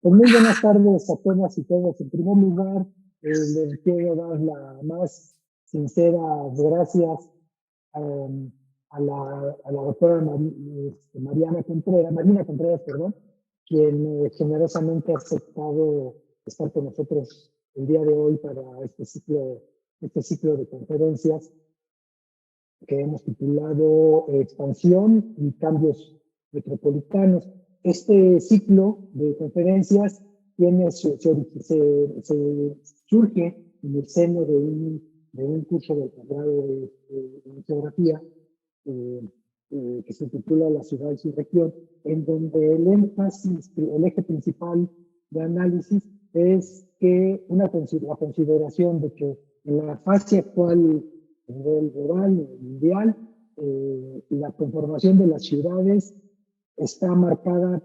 Pues muy buenas tardes a todas y todos. En primer lugar, les quiero dar la más sincera gracias a la doctora Marina Contreras, perdón, quien generosamente ha aceptado estar con nosotros el día de hoy para este ciclo de conferencias que hemos titulado Expansión y Cambios Metropolitanos. Este ciclo de conferencias surge en el seno de un curso del posgrado de geografía eh, que se titula La ciudad y su región, en donde el eje principal de análisis es que la consideración de que en la fase actual a nivel global, mundial, la conformación de las ciudades está marcada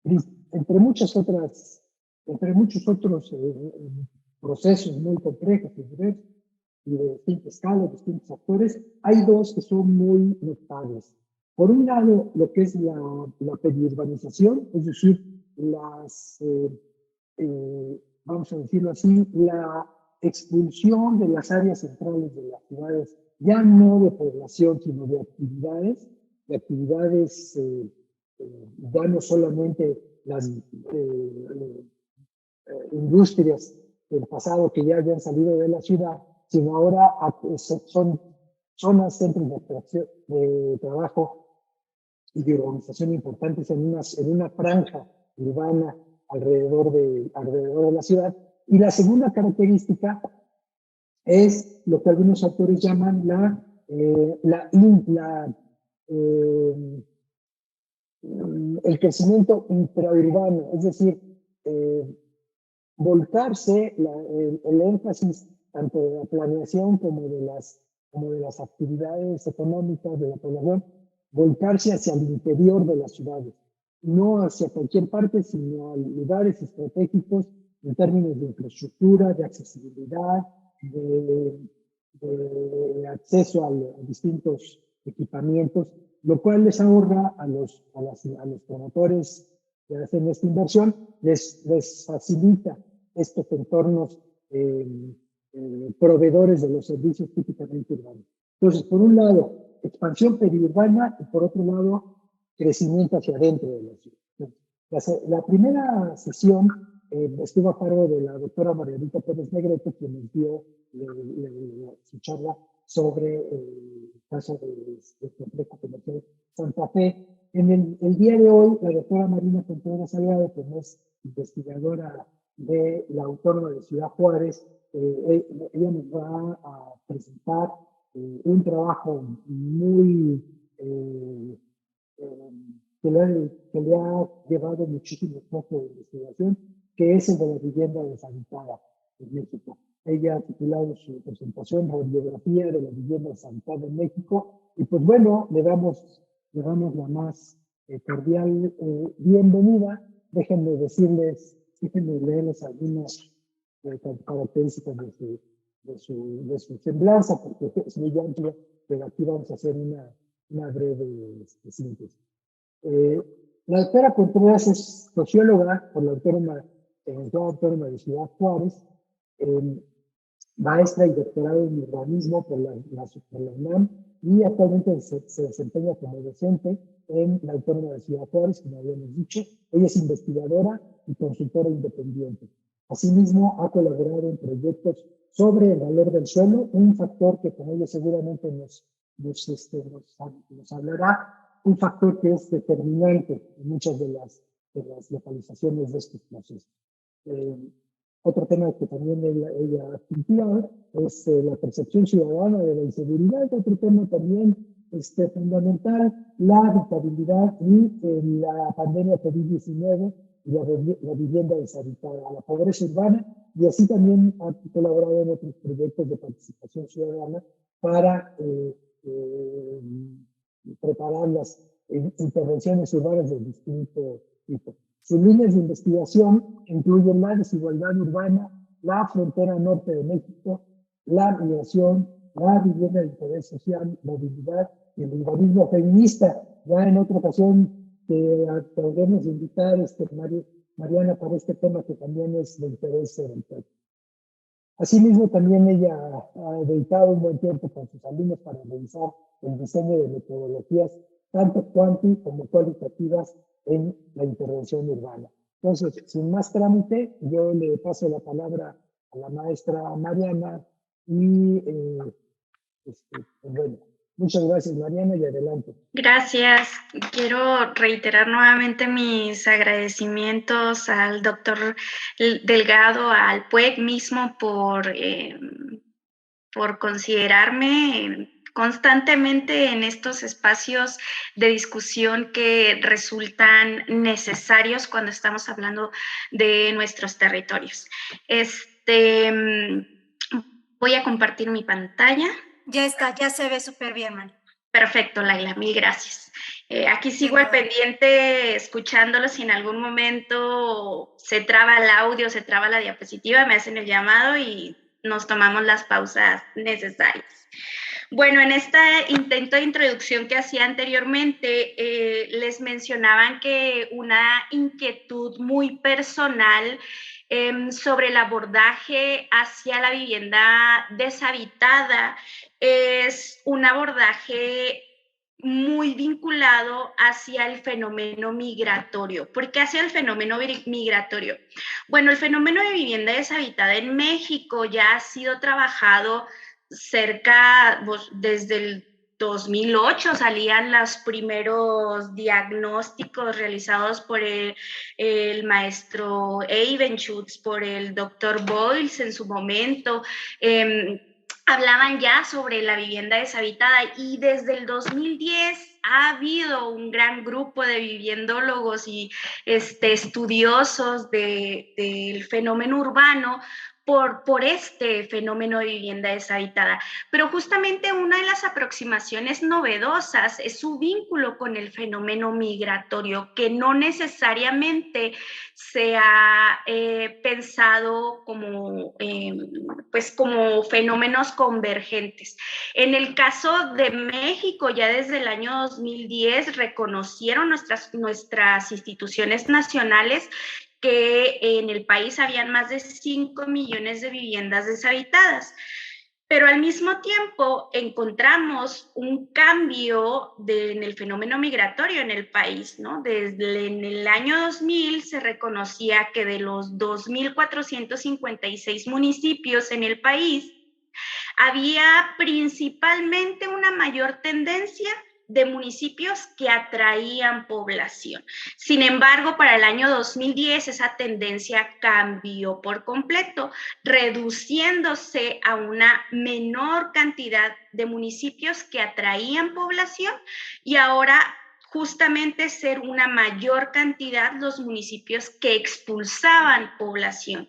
entre muchos otros procesos muy complejos y de distintas escalas, distintos actores. Hay dos que son muy notables. Por un lado, lo que es la periurbanización, es decir, vamos a decirlo así, la expulsión de las áreas centrales de las ciudades, ya no de población, sino de actividades ya no solamente las industrias del pasado que ya habían salido de la ciudad, sino ahora son zonas, centros de trabajo y de urbanización importantes en una franja urbana alrededor de la ciudad. Y la segunda característica es lo que algunos autores llaman el crecimiento intraurbano, es decir, volcarse el énfasis tanto de la planeación como de las actividades económicas de la población, volcarse hacia el interior de las ciudades, no hacia cualquier parte, sino a lugares estratégicos en términos de infraestructura, de accesibilidad, de acceso a distintos equipamientos, lo cual les ahorra a los promotores que hacen esta inversión, les facilita estos entornos proveedores de los servicios típicamente urbanos. Entonces, por un lado, expansión periurbana y por otro lado, crecimiento hacia adentro de la ciudad. La primera sesión estuvo a cargo de la doctora Margarita Pérez Negrete, quien nos dio su charla sobre el caso del complejo comercial Santa Fe. En el día de hoy, la doctora Marina Contreras Salgado, que es investigadora de la Autónoma de Ciudad Juárez, ella nos va a presentar un trabajo muy que le ha llevado muchísimo tiempo de investigación, que es el de la vivienda deshabitada en México. Ella ha titulado su presentación Radiografía de la vivienda deshabitada en México, y pues bueno, le damos la más cordial bienvenida. Déjenme leerles algunas características de su semblanza, porque es muy amplio, pero aquí vamos a hacer una breve síntesis. La doctora Contreras es socióloga por la Autónoma de Ciudad Juárez, maestra y doctorado en urbanismo por la UNAM, y actualmente se desempeña como docente en la Autónoma de Ciudad Juárez, como habíamos dicho. Ella es investigadora y consultora independiente. Asimismo, ha colaborado en proyectos sobre el valor del suelo, un factor que con ella seguramente nos hablará, un factor que es determinante en muchas de las localizaciones de estos procesos. Otro tema que también ella ha planteado es la percepción ciudadana de la inseguridad. Otro tema también fundamental, la habitabilidad y la pandemia COVID-19 y la vivienda deshabitada, la pobreza urbana, y así también ha colaborado en otros proyectos de participación ciudadana para preparar las intervenciones urbanas de distinto tipo. Sus líneas de investigación incluyen la desigualdad urbana, la frontera norte de México, la migración, la vivienda de interés social, movilidad y el urbanismo feminista. Ya en otra ocasión que podremos invitar Mariana para este tema que también es de interés del pueblo. Asimismo, también ella ha dedicado un buen tiempo con sus alumnos para revisar el diseño de metodologías, tanto cuanti como cualitativas, en la intervención urbana. Entonces, sin más trámite, yo le paso la palabra a la maestra Mariana y, bueno, muchas gracias, Mariana, y adelante. Gracias. Quiero reiterar nuevamente mis agradecimientos al doctor Delgado, al PUEC mismo por considerarme constantemente en estos espacios de discusión que resultan necesarios cuando estamos hablando de nuestros territorios. Voy a compartir mi pantalla. Ya está, ya se ve súper bien, man. Perfecto, Laila, mil gracias. Aquí sigo al pendiente escuchándolo. Si en algún momento se traba el audio, se traba la diapositiva, me hacen el llamado y nos tomamos las pausas necesarias. Bueno, en este intento de introducción que hacía anteriormente, les mencionaban que una inquietud muy personal sobre el abordaje hacia la vivienda deshabitada es un abordaje muy vinculado hacia el fenómeno migratorio. ¿Por qué hacia el fenómeno migratorio? Bueno, el fenómeno de vivienda deshabitada en México ya ha sido trabajado desde el 2008 salían los primeros diagnósticos realizados por el maestro Evenschutz, por el doctor Boyles en su momento. Hablaban ya sobre la vivienda deshabitada y desde el 2010 ha habido un gran grupo de viviendólogos y estudiosos del fenómeno urbano por este fenómeno de vivienda deshabitada. Pero justamente una de las aproximaciones novedosas es su vínculo con el fenómeno migratorio, que no necesariamente se ha pensado como, como fenómenos convergentes. En el caso de México, ya desde el año 2010 reconocieron nuestras instituciones nacionales que en el país habían más de 5 millones de viviendas deshabitadas. Pero al mismo tiempo encontramos un cambio en el fenómeno migratorio en el país, ¿no? Desde en el año 2000 se reconocía que de los 2.456 municipios en el país, había principalmente una mayor tendencia de municipios que atraían población. Sin embargo, para el año 2010 esa tendencia cambió por completo, reduciéndose a una menor cantidad de municipios que atraían población y ahora justamente ser una mayor cantidad los municipios que expulsaban población.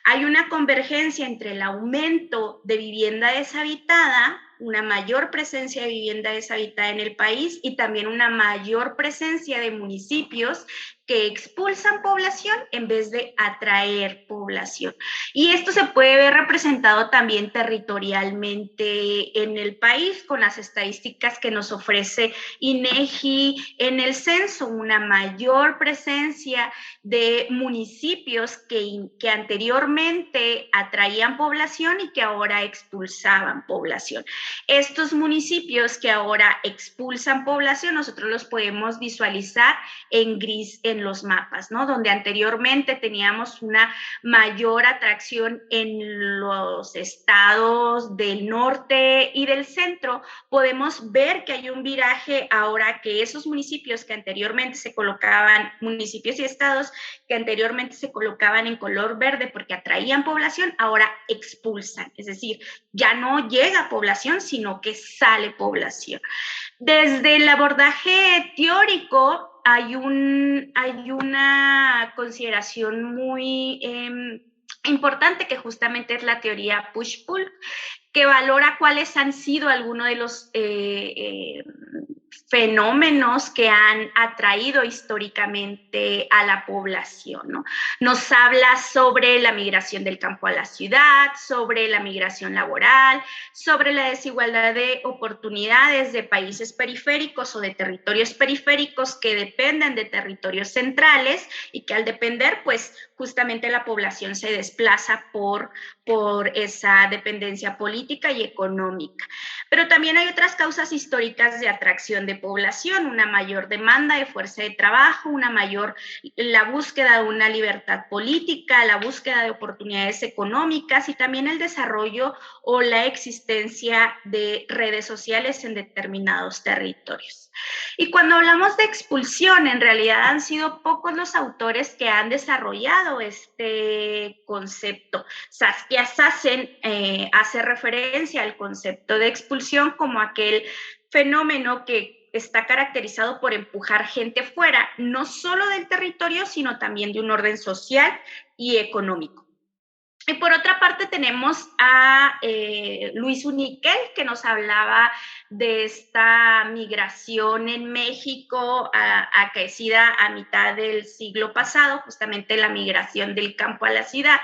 Hay una convergencia entre el aumento de vivienda deshabitada, una mayor presencia de vivienda deshabitada en el país y también una mayor presencia de municipios que expulsan población en vez de atraer población. Y esto se puede ver representado también territorialmente en el país con las estadísticas que nos ofrece INEGI en el censo, una mayor presencia de municipios que anteriormente atraían población y que ahora expulsaban población. Estos municipios que ahora expulsan población, nosotros los podemos visualizar en gris en los mapas, ¿no? Donde anteriormente teníamos una mayor atracción en los estados del norte y del centro, podemos ver que hay un viraje ahora que esos municipios que anteriormente se colocaban, municipios y estados que anteriormente se colocaban en color verde porque atraían población, ahora expulsan, es decir, ya no llega población, sino que sale población. Desde el abordaje teórico hay una consideración muy importante que justamente es la teoría push-pull, que valora cuáles han sido algunos de los fenómenos que han atraído históricamente a la población, ¿no? Nos habla sobre la migración del campo a la ciudad, sobre la migración laboral, sobre la desigualdad de oportunidades de países periféricos o de territorios periféricos que dependen de territorios centrales y que al depender, pues justamente la población se desplaza por esa dependencia política y económica. Pero también hay otras causas históricas de atracción de población, una mayor demanda de fuerza de trabajo, la búsqueda de una libertad política, la búsqueda de oportunidades económicas y también el desarrollo o la existencia de redes sociales en determinados territorios. Y cuando hablamos de expulsión, en realidad han sido pocos los autores que han desarrollado este concepto. Saskia Sassen hace referencia al concepto de expulsión como aquel fenómeno que está caracterizado por empujar gente fuera, no solo del territorio, sino también de un orden social y económico. Y por otra parte tenemos a Luis Uniquel, que nos hablaba de esta migración en México acaecida a mitad del siglo pasado, justamente la migración del campo a la ciudad,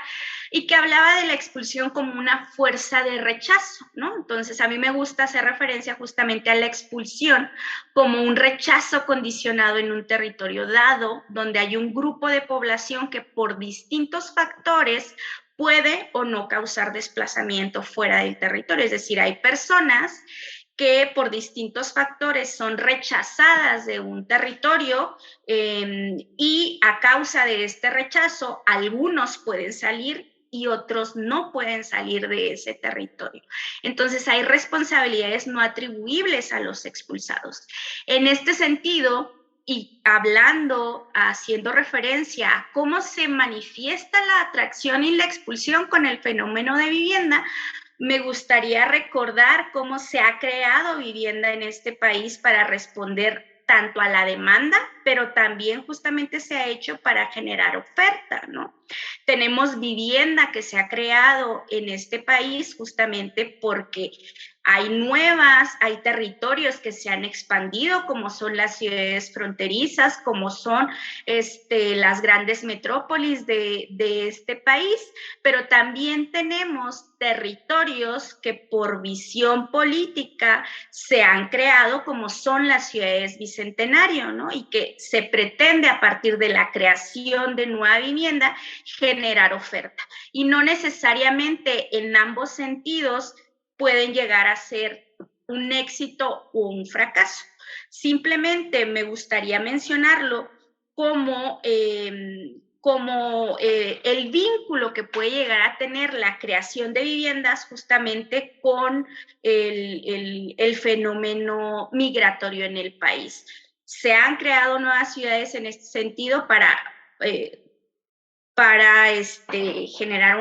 y que hablaba de la expulsión como una fuerza de rechazo, ¿no? Entonces a mí me gusta hacer referencia justamente a la expulsión como un rechazo condicionado en un territorio dado, donde hay un grupo de población que por distintos factores puede o no causar desplazamiento fuera del territorio. Es decir, hay personas que por distintos factores son rechazadas de un territorio y a causa de este rechazo, algunos pueden salir y otros no pueden salir de ese territorio. Entonces hay responsabilidades no atribuibles a los expulsados. En este sentido, y haciendo referencia a cómo se manifiesta la atracción y la expulsión con el fenómeno de vivienda, me gustaría recordar cómo se ha creado vivienda en este país para responder tanto a la demanda, pero también justamente se ha hecho para generar oferta, ¿no? Tenemos vivienda que se ha creado en este país justamente porque hay territorios que se han expandido, como son las ciudades fronterizas, como son las grandes metrópolis de este país, pero también tenemos territorios que por visión política se han creado, como son las ciudades bicentenario, ¿no? Y que se pretende a partir de la creación de nueva vivienda generar oferta. Y no necesariamente en ambos sentidos pueden llegar a ser un éxito o un fracaso. Simplemente me gustaría mencionarlo como el vínculo que puede llegar a tener la creación de viviendas justamente con el fenómeno migratorio en el país. Se han creado nuevas ciudades en este sentido para generar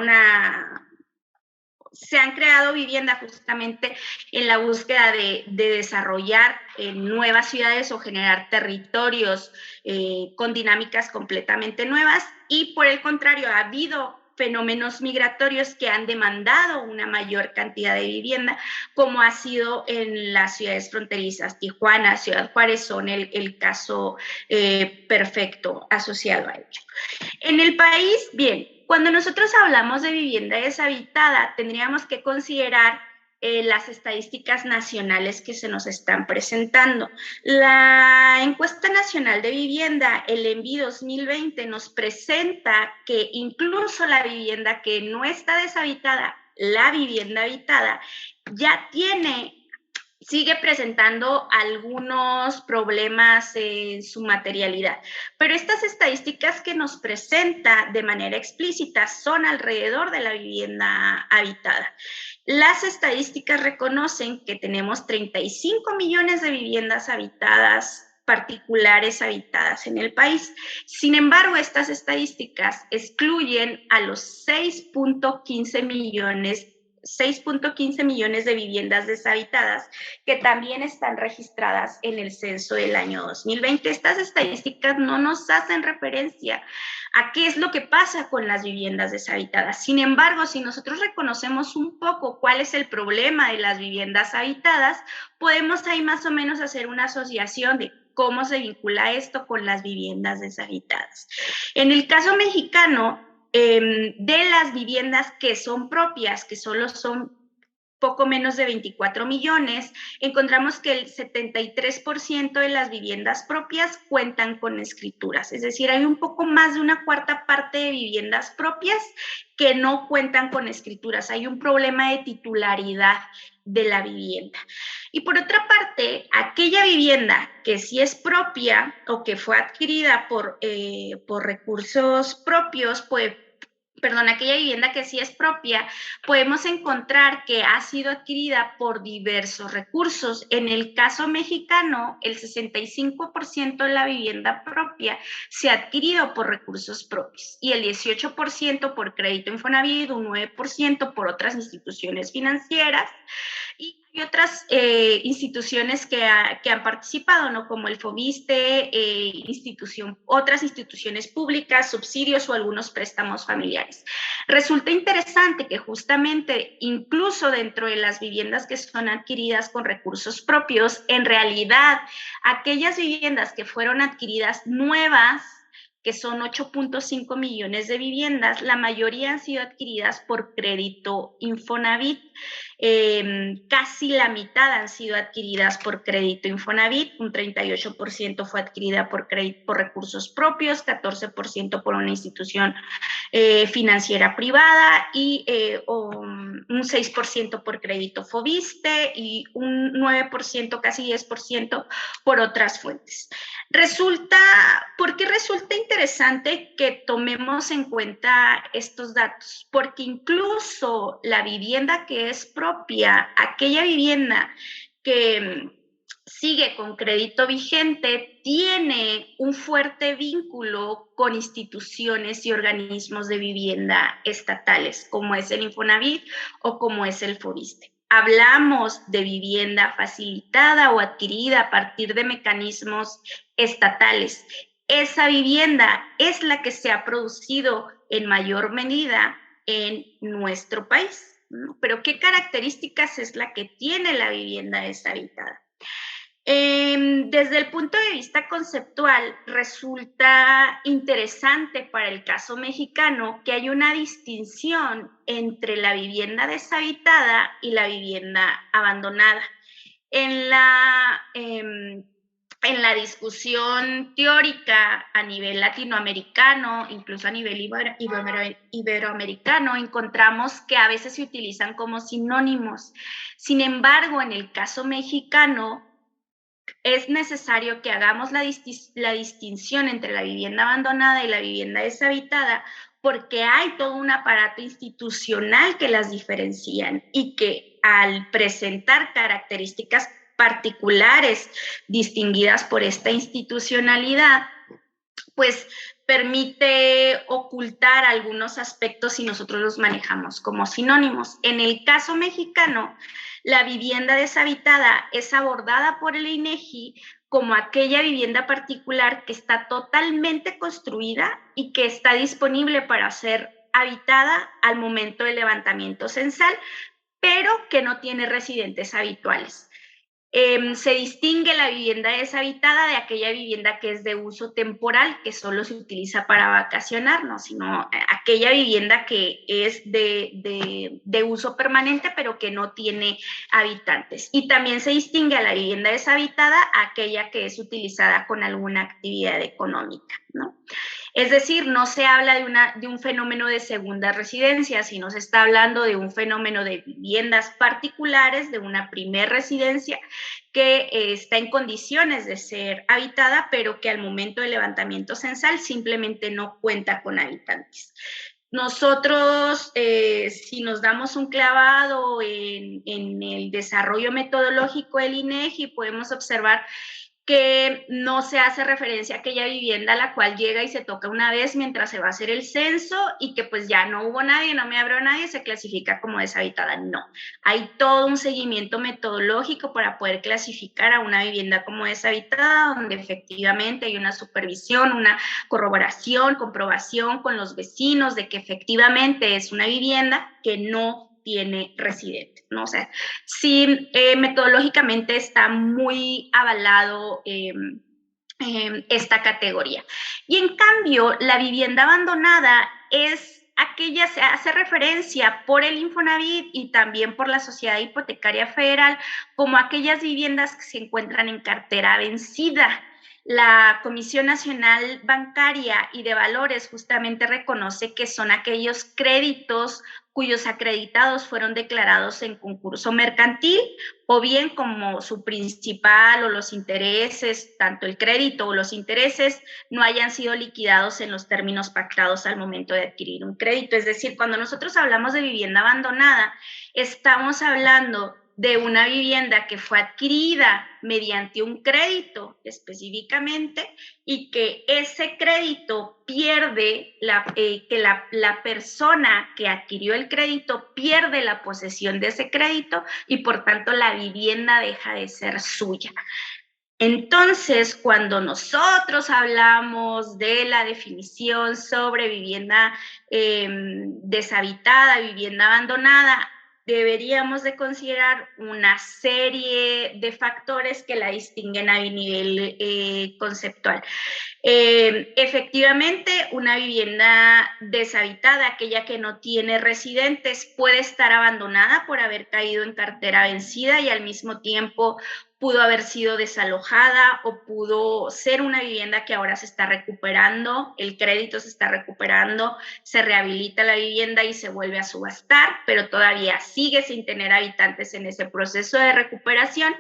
se han creado viviendas justamente en la búsqueda de desarrollar nuevas ciudades o generar territorios con dinámicas completamente nuevas, y por el contrario ha habido fenómenos migratorios que han demandado una mayor cantidad de vivienda, como ha sido en las ciudades fronterizas. Tijuana, Ciudad Juárez son el caso perfecto asociado a ello. En el país, bien, cuando nosotros hablamos de vivienda deshabitada, tendríamos que considerar las estadísticas nacionales que se nos están presentando. La encuesta nacional de vivienda, el ENVI 2020, nos presenta que incluso la vivienda que no está deshabitada, la vivienda habitada, ya sigue presentando algunos problemas en su materialidad. Pero estas estadísticas que nos presenta de manera explícita son alrededor de la vivienda habitada. Las estadísticas reconocen que tenemos 35 millones de viviendas habitadas, particulares habitadas en el país. Sin embargo, estas estadísticas excluyen a los 6.15 millones de viviendas deshabitadas que también están registradas en el censo del año 2020. Estas estadísticas no nos hacen referencia a qué es lo que pasa con las viviendas deshabitadas. Sin embargo, si nosotros reconocemos un poco cuál es el problema de las viviendas habitadas, podemos ahí más o menos hacer una asociación de cómo se vincula esto con las viviendas deshabitadas. En el caso mexicano, de las viviendas que son propias, que solo son poco menos de 24 millones, encontramos que el 73% de las viviendas propias cuentan con escrituras, es decir, hay un poco más de una cuarta parte de viviendas propias que no cuentan con escrituras, hay un problema de titularidad de la vivienda. Y por otra parte, aquella vivienda que sí es propia o que fue adquirida por recursos propios, aquella vivienda que sí es propia, podemos encontrar que ha sido adquirida por diversos recursos. En el caso mexicano, el 65% de la vivienda propia se ha adquirido por recursos propios y el 18% por crédito Infonavit, un 9% por otras instituciones financieras y otras instituciones que han participado, ¿no? Como el FOBISTE, otras instituciones públicas, subsidios o algunos préstamos familiares. Resulta interesante que justamente incluso dentro de las viviendas que son adquiridas con recursos propios, en realidad aquellas viviendas que fueron adquiridas nuevas, que son 8.5 millones de viviendas, la mayoría han sido adquiridas por crédito Infonavit. Casi la mitad han sido adquiridas por crédito Infonavit, un 38% fue adquirida por recursos propios, 14% por una institución financiera privada y un 6% por crédito FOBISTE y un 9%, casi 10% por otras fuentes. ¿Por qué resulta interesante que tomemos en cuenta estos datos? Porque incluso la vivienda que es propia, aquella vivienda que sigue con crédito vigente, tiene un fuerte vínculo con instituciones y organismos de vivienda estatales, como es el Infonavit o como es el FOBISTE. Hablamos de vivienda facilitada o adquirida a partir de mecanismos estatales. Esa vivienda es la que se ha producido en mayor medida en nuestro país, ¿no? Pero ¿qué características es la que tiene la vivienda deshabitada? Desde el punto de vista conceptual, resulta interesante para el caso mexicano que hay una distinción entre la vivienda deshabitada y la vivienda abandonada. En la discusión teórica a nivel latinoamericano, incluso a nivel iberoamericano, encontramos que a veces se utilizan como sinónimos. Sin embargo, en el caso mexicano, es necesario que hagamos la distinción entre la vivienda abandonada y la vivienda deshabitada, porque hay todo un aparato institucional que las diferencian y que al presentar características particulares distinguidas por esta institucionalidad, pues permite ocultar algunos aspectos si nosotros los manejamos como sinónimos. En el caso mexicano, la vivienda deshabitada es abordada por el INEGI como aquella vivienda particular que está totalmente construida y que está disponible para ser habitada al momento del levantamiento censal, pero que no tiene residentes habituales. Se distingue la vivienda deshabitada de aquella vivienda que es de uso temporal, que solo se utiliza para vacacionar, no, sino aquella vivienda que es de uso permanente, pero que no tiene habitantes. Y también se distingue a la vivienda deshabitada, aquella que es utilizada con alguna actividad económica, ¿no? Es decir, no se habla de un fenómeno de segunda residencia, sino se está hablando de un fenómeno de viviendas particulares, de una primer residencia que está en condiciones de ser habitada, pero que al momento del levantamiento censal simplemente no cuenta con habitantes. Nosotros, si nos damos un clavado en el desarrollo metodológico del INEGI, podemos observar que no se hace referencia a aquella vivienda a la cual llega y se toca una vez mientras se va a hacer el censo y que pues ya no hubo nadie, no me abrió nadie, se clasifica como deshabitada. No, hay todo un seguimiento metodológico para poder clasificar a una vivienda como deshabitada, donde efectivamente hay una supervisión, una corroboración, comprobación con los vecinos de que efectivamente es una vivienda que no tiene residente, ¿no? O sea, sí, metodológicamente está muy avalado esta categoría. Y en cambio, la vivienda abandonada es aquella, se hace referencia por el Infonavit y también por la Sociedad Hipotecaria Federal como aquellas viviendas que se encuentran en cartera vencida. La Comisión Nacional Bancaria y de Valores justamente reconoce que son aquellos créditos cuyos acreditados fueron declarados en concurso mercantil o bien como su principal o los intereses, tanto el crédito o los intereses, no hayan sido liquidados en los términos pactados al momento de adquirir un crédito. Es decir, cuando nosotros hablamos de vivienda abandonada, estamos hablando de una vivienda que fue adquirida mediante un crédito específicamente y que ese crédito pierde, la persona que adquirió el crédito pierde la posesión de ese crédito y por tanto la vivienda deja de ser suya. Entonces, cuando nosotros hablamos de la definición sobre vivienda deshabitada, vivienda abandonada, deberíamos de considerar una serie de factores que la distinguen a nivel conceptual. Efectivamente, una vivienda deshabitada, aquella que no tiene residentes, puede estar abandonada por haber caído en cartera vencida y al mismo tiempo pudo haber sido desalojada o pudo ser una vivienda que ahora se está recuperando, el crédito se está recuperando, se rehabilita la vivienda y se vuelve a subastar, pero todavía sigue sin tener habitantes en ese proceso de recuperación.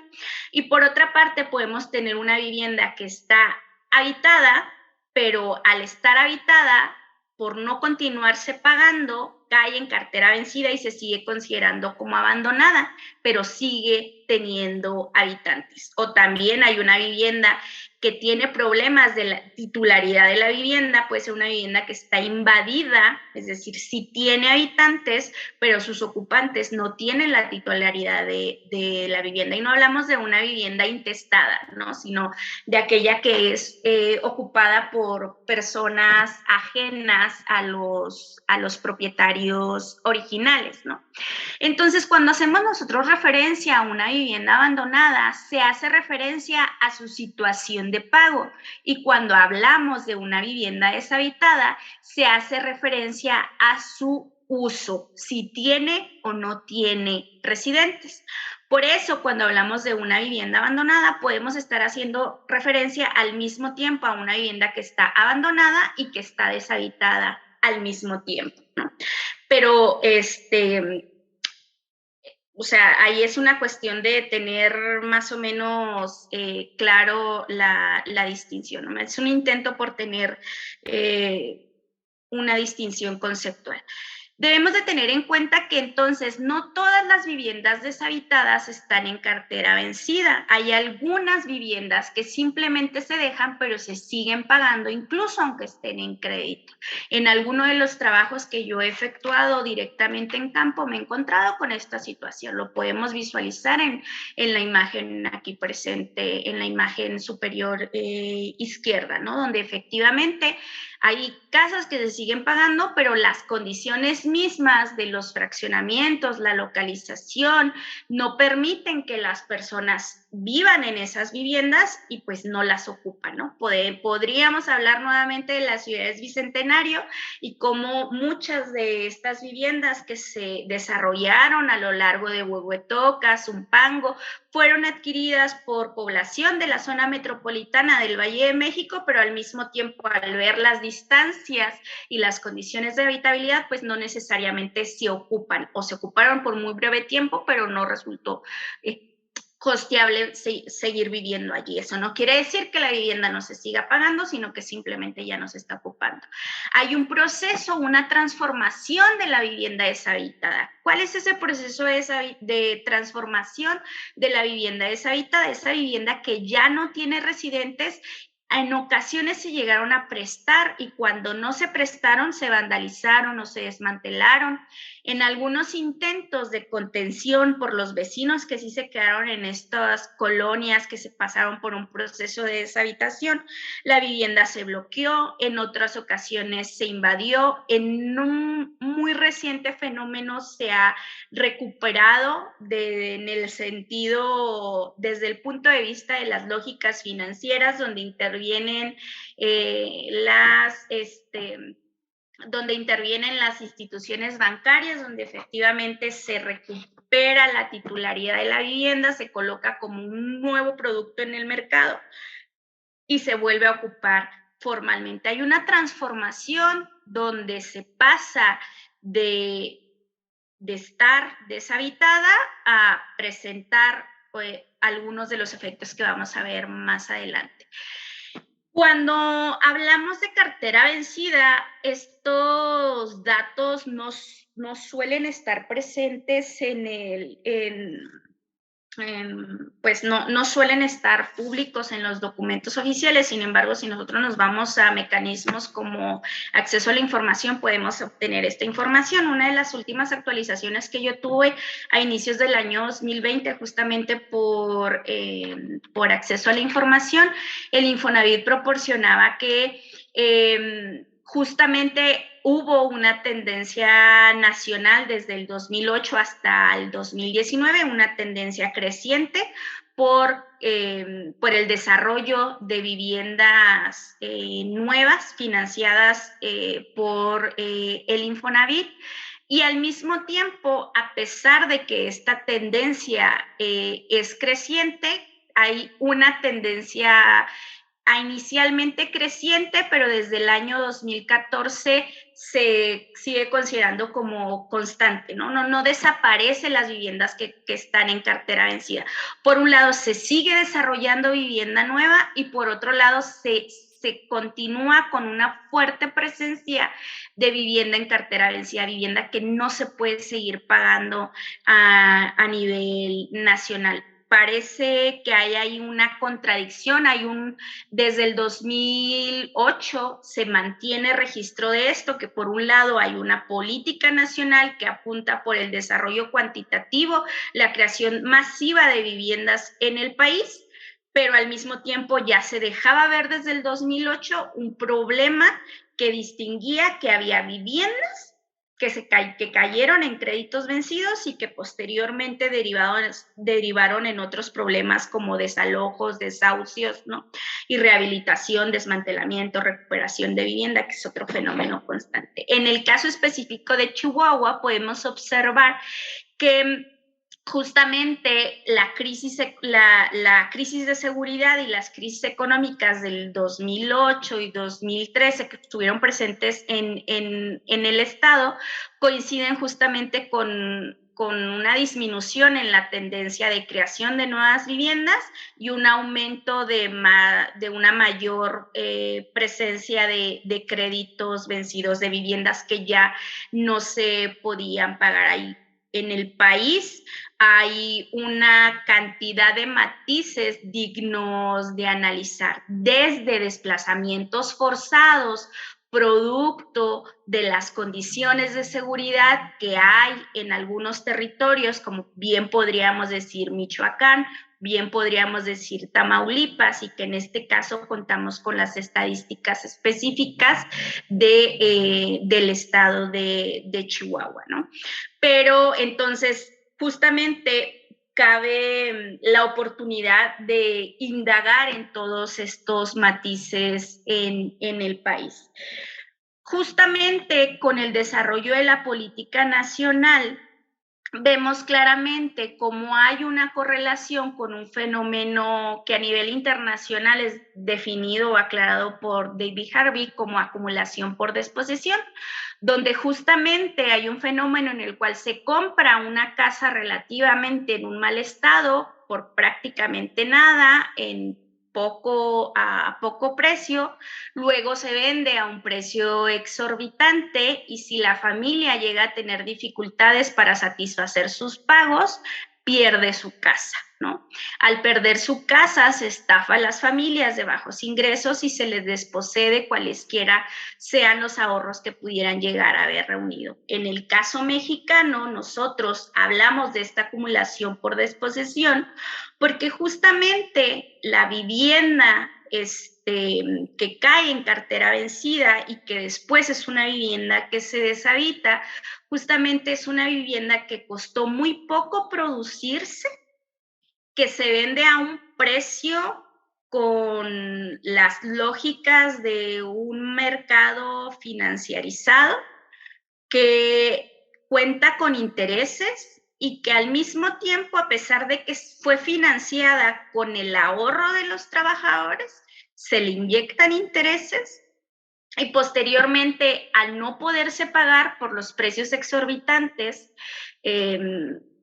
Y por otra parte, podemos tener una vivienda que está habitada, pero al estar habitada, por no continuarse pagando, cae en cartera vencida y se sigue considerando como abandonada, pero sigue teniendo habitantes. O también hay una vivienda que tiene problemas de la titularidad de la vivienda, puede ser una vivienda que está invadida, es decir, sí tiene habitantes, pero sus ocupantes no tienen la titularidad de la vivienda. Y no hablamos de una vivienda intestada, ¿no? Sino de aquella que es ocupada por personas ajenas a los propietarios originales, ¿no? Entonces, cuando hacemos nosotros referencia a una vivienda abandonada, se hace referencia a su situación de pago. Y cuando hablamos de una vivienda deshabitada, se hace referencia a su uso, si tiene o no tiene residentes. Por eso, cuando hablamos de una vivienda abandonada, podemos estar haciendo referencia al mismo tiempo a una vivienda que está abandonada y que está deshabitada al mismo tiempo, ¿no? Pero o sea, ahí es una cuestión de tener más o menos claro la distinción, ¿no? Es un intento por tener una distinción conceptual. Debemos de tener en cuenta que entonces no todas las viviendas deshabitadas están en cartera vencida. Hay algunas viviendas que simplemente se dejan, pero se siguen pagando, incluso aunque estén en crédito. En alguno de los trabajos que yo he efectuado directamente en campo, me he encontrado con esta situación. Lo podemos visualizar en la imagen aquí presente, en la imagen superior izquierda, ¿no? Donde efectivamente hay casas que se siguen pagando, pero las condiciones mismas de los fraccionamientos, la localización, no permiten que las personas vivan en esas viviendas y pues no las ocupan, ¿no? Podríamos hablar nuevamente de las ciudades bicentenario y cómo muchas de estas viviendas que se desarrollaron a lo largo de Huehuetoca, Zumpango, fueron adquiridas por población de la zona metropolitana del Valle de México, pero al mismo tiempo al ver las distancias y las condiciones de habitabilidad, pues no necesariamente se ocupan o se ocuparon por muy breve tiempo, pero no resultó costeable seguir viviendo allí. Eso no quiere decir que la vivienda no se siga pagando, sino que simplemente ya no se está ocupando. Hay un proceso, una transformación de la vivienda deshabitada. ¿Cuál es ese proceso de transformación de la vivienda deshabitada? Esa vivienda que ya no tiene residentes. En ocasiones se llegaron a prestar y cuando no se prestaron se vandalizaron o se desmantelaron. En algunos intentos de contención por los vecinos que sí se quedaron en estas colonias que se pasaron por un proceso de deshabitación, la vivienda se bloqueó, en otras ocasiones se invadió. En un muy reciente fenómeno se ha recuperado en el sentido, desde el punto de vista de las lógicas financieras, donde intervienen donde intervienen las instituciones bancarias, donde efectivamente se recupera la titularidad de la vivienda, se coloca como un nuevo producto en el mercado y se vuelve a ocupar formalmente. Hay una transformación donde se pasa de estar deshabitada a presentar algunos de los efectos que vamos a ver más adelante. Cuando hablamos de cartera vencida, estos datos no suelen estar presentes pues no suelen estar públicos en los documentos oficiales. Sin embargo, si nosotros nos vamos a mecanismos como acceso a la información, podemos obtener esta información. Una de las últimas actualizaciones que yo tuve a inicios del año 2020, justamente por acceso a la información, el Infonavit proporcionaba que justamente hubo una tendencia nacional desde el 2008 hasta el 2019, una tendencia creciente por el desarrollo de viviendas nuevas financiadas por el Infonavit. Y al mismo tiempo, a pesar de que esta tendencia es creciente, hay una tendencia inicialmente creciente, pero desde el año 2014 se sigue considerando como constante, ¿no? No desaparecen las viviendas que están en cartera vencida. Por un lado, se sigue desarrollando vivienda nueva y por otro lado, se continúa con una fuerte presencia de vivienda en cartera vencida, vivienda que no se puede seguir pagando a nivel nacional. Parece que hay ahí una contradicción, desde el 2008 se mantiene registro de esto, que por un lado hay una política nacional que apunta por el desarrollo cuantitativo, la creación masiva de viviendas en el país, pero al mismo tiempo ya se dejaba ver desde el 2008 un problema que distinguía que había viviendas que cayeron en créditos vencidos y que posteriormente derivaron en otros problemas como desalojos, desahucios, ¿no? Y rehabilitación, desmantelamiento, recuperación de vivienda, que es otro fenómeno constante. En el caso específico de Chihuahua, podemos observar que justamente la crisis de seguridad y las crisis económicas del 2008 y 2013 que estuvieron presentes en el Estado coinciden justamente con una disminución en la tendencia de creación de nuevas viviendas y un aumento de una mayor presencia de créditos vencidos de viviendas que ya no se podían pagar ahí. En el país hay una cantidad de matices dignos de analizar, desde desplazamientos forzados, producto de las condiciones de seguridad que hay en algunos territorios, como bien podríamos decir Michoacán, bien podríamos decir Tamaulipas, y que en este caso contamos con las estadísticas específicas del estado de Chihuahua, ¿no? Pero entonces, justamente cabe la oportunidad de indagar en todos estos matices en el país. Justamente con el desarrollo de la política nacional, vemos claramente cómo hay una correlación con un fenómeno que a nivel internacional es definido o aclarado por David Harvey como acumulación por desposesión, donde justamente hay un fenómeno en el cual se compra una casa relativamente en un mal estado por prácticamente nada, a poco precio, luego se vende a un precio exorbitante y si la familia llega a tener dificultades para satisfacer sus pagos, pierde su casa, ¿no? Al perder su casa, se estafa a las familias de bajos ingresos y se les desposee cualesquiera sean los ahorros que pudieran llegar a haber reunido. En el caso mexicano, nosotros hablamos de esta acumulación por desposesión porque justamente la vivienda que cae en cartera vencida y que después es una vivienda que se deshabita, justamente es una vivienda que costó muy poco producirse, que se vende a un precio con las lógicas de un mercado financiarizado, que cuenta con intereses y que al mismo tiempo, a pesar de que fue financiada con el ahorro de los trabajadores, se le inyectan intereses y posteriormente, al no poderse pagar por los precios exorbitantes,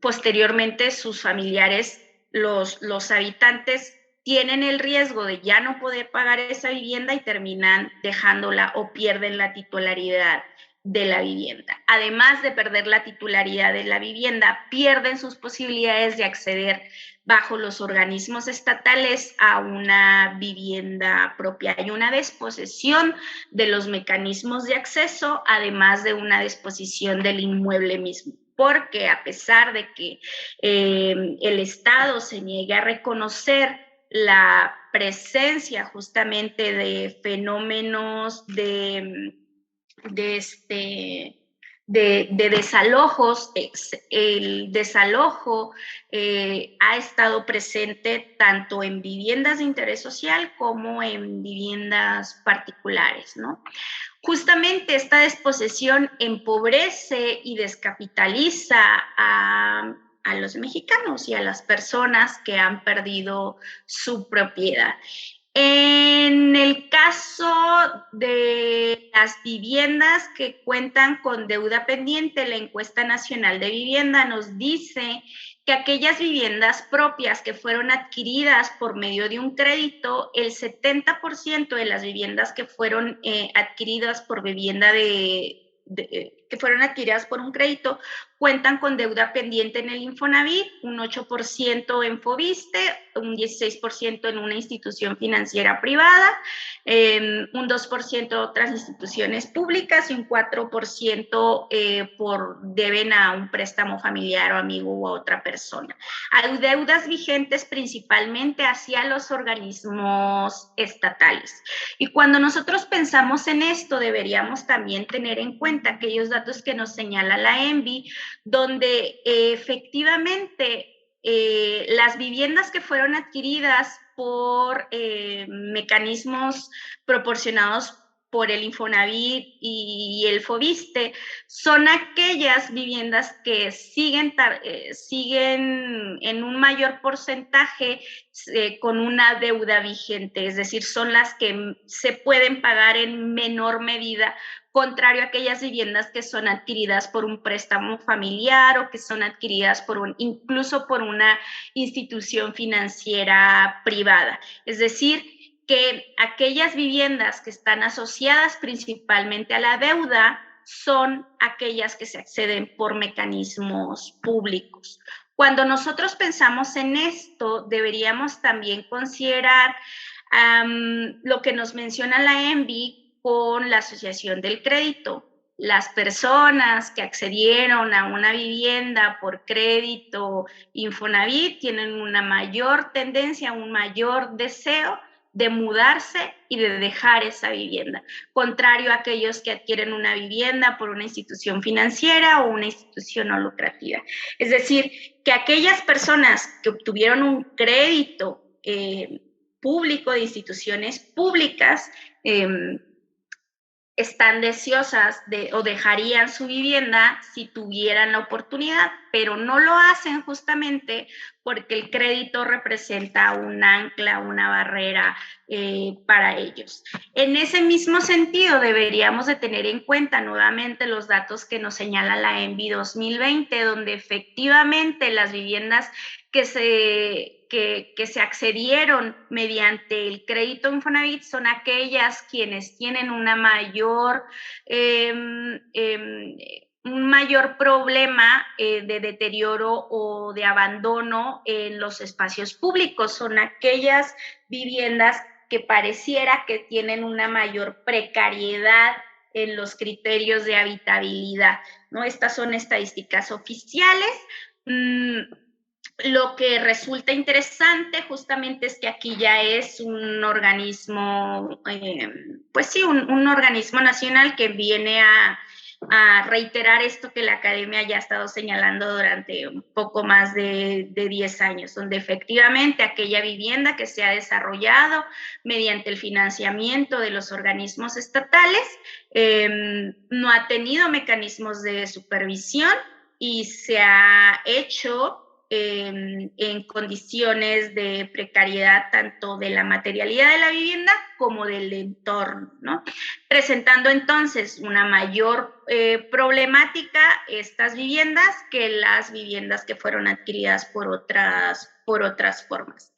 posteriormente sus familiares, los habitantes, tienen el riesgo de ya no poder pagar esa vivienda y terminan dejándola o pierden la titularidad de la vivienda. Además de perder la titularidad de la vivienda, pierden sus posibilidades de acceder bajo los organismos estatales a una vivienda propia. Hay una desposesión de los mecanismos de acceso, además de una desposesión del inmueble mismo, porque a pesar de que el Estado se niegue a reconocer la presencia justamente de fenómenos de desalojos, el desalojo ha estado presente tanto en viviendas de interés social como en viviendas particulares, ¿no? Justamente esta desposesión empobrece y descapitaliza a los mexicanos y a las personas que han perdido su propiedad. En el caso de las viviendas que cuentan con deuda pendiente, la encuesta nacional de vivienda nos dice que aquellas viviendas propias que fueron adquiridas por medio de un crédito, el 70% de las viviendas que fueron adquiridas por que fueron adquiridas por un crédito, cuentan con deuda pendiente en el Infonavit, un 8% en Foviste, un 16% en una institución financiera privada, un 2% otras instituciones públicas y un 4% deben a un préstamo familiar o amigo u otra persona. Hay deudas vigentes principalmente hacia los organismos estatales. Y cuando nosotros pensamos en esto, deberíamos también tener en cuenta aquellos datos que nos señala la ENVI, donde efectivamente las viviendas que fueron adquiridas por mecanismos proporcionados por el Infonavit y el Foviste son aquellas viviendas que siguen en un mayor porcentaje con una deuda vigente, es decir, son las que se pueden pagar en menor medida, contrario a aquellas viviendas que son adquiridas por un préstamo familiar o que son adquiridas incluso por una institución financiera privada. Es decir, que aquellas viviendas que están asociadas principalmente a la deuda son aquellas que se acceden por mecanismos públicos. Cuando nosotros pensamos en esto, deberíamos también considerar lo que nos menciona la ENVI con la asociación del crédito. Las personas que accedieron a una vivienda por crédito Infonavit tienen una mayor tendencia, un mayor deseo de mudarse y de dejar esa vivienda, contrario a aquellos que adquieren una vivienda por una institución financiera o una institución no lucrativa. Es decir, que aquellas personas que obtuvieron un crédito público de instituciones públicas están deseosas o dejarían su vivienda si tuvieran la oportunidad, pero no lo hacen justamente porque el crédito representa un ancla, una barrera para ellos. En ese mismo sentido, deberíamos de tener en cuenta nuevamente los datos que nos señala la ENVI 2020, donde efectivamente las viviendas que se que se accedieron mediante el crédito Infonavit son aquellas quienes tienen una mayor, un mayor problema de deterioro o de abandono en los espacios públicos. Son aquellas viviendas que pareciera que tienen una mayor precariedad en los criterios de habitabilidad, ¿no? Estas son estadísticas oficiales. Lo que resulta interesante justamente es que aquí ya es un organismo, pues sí, un organismo nacional que viene a reiterar esto que la academia ya ha estado señalando durante un poco más de 10 años, donde efectivamente aquella vivienda que se ha desarrollado mediante el financiamiento de los organismos estatales no ha tenido mecanismos de supervisión y se ha hecho en condiciones de precariedad tanto de la materialidad de la vivienda como del entorno, ¿no? Presentando entonces una mayor problemática estas viviendas que las viviendas que fueron adquiridas por otras formas.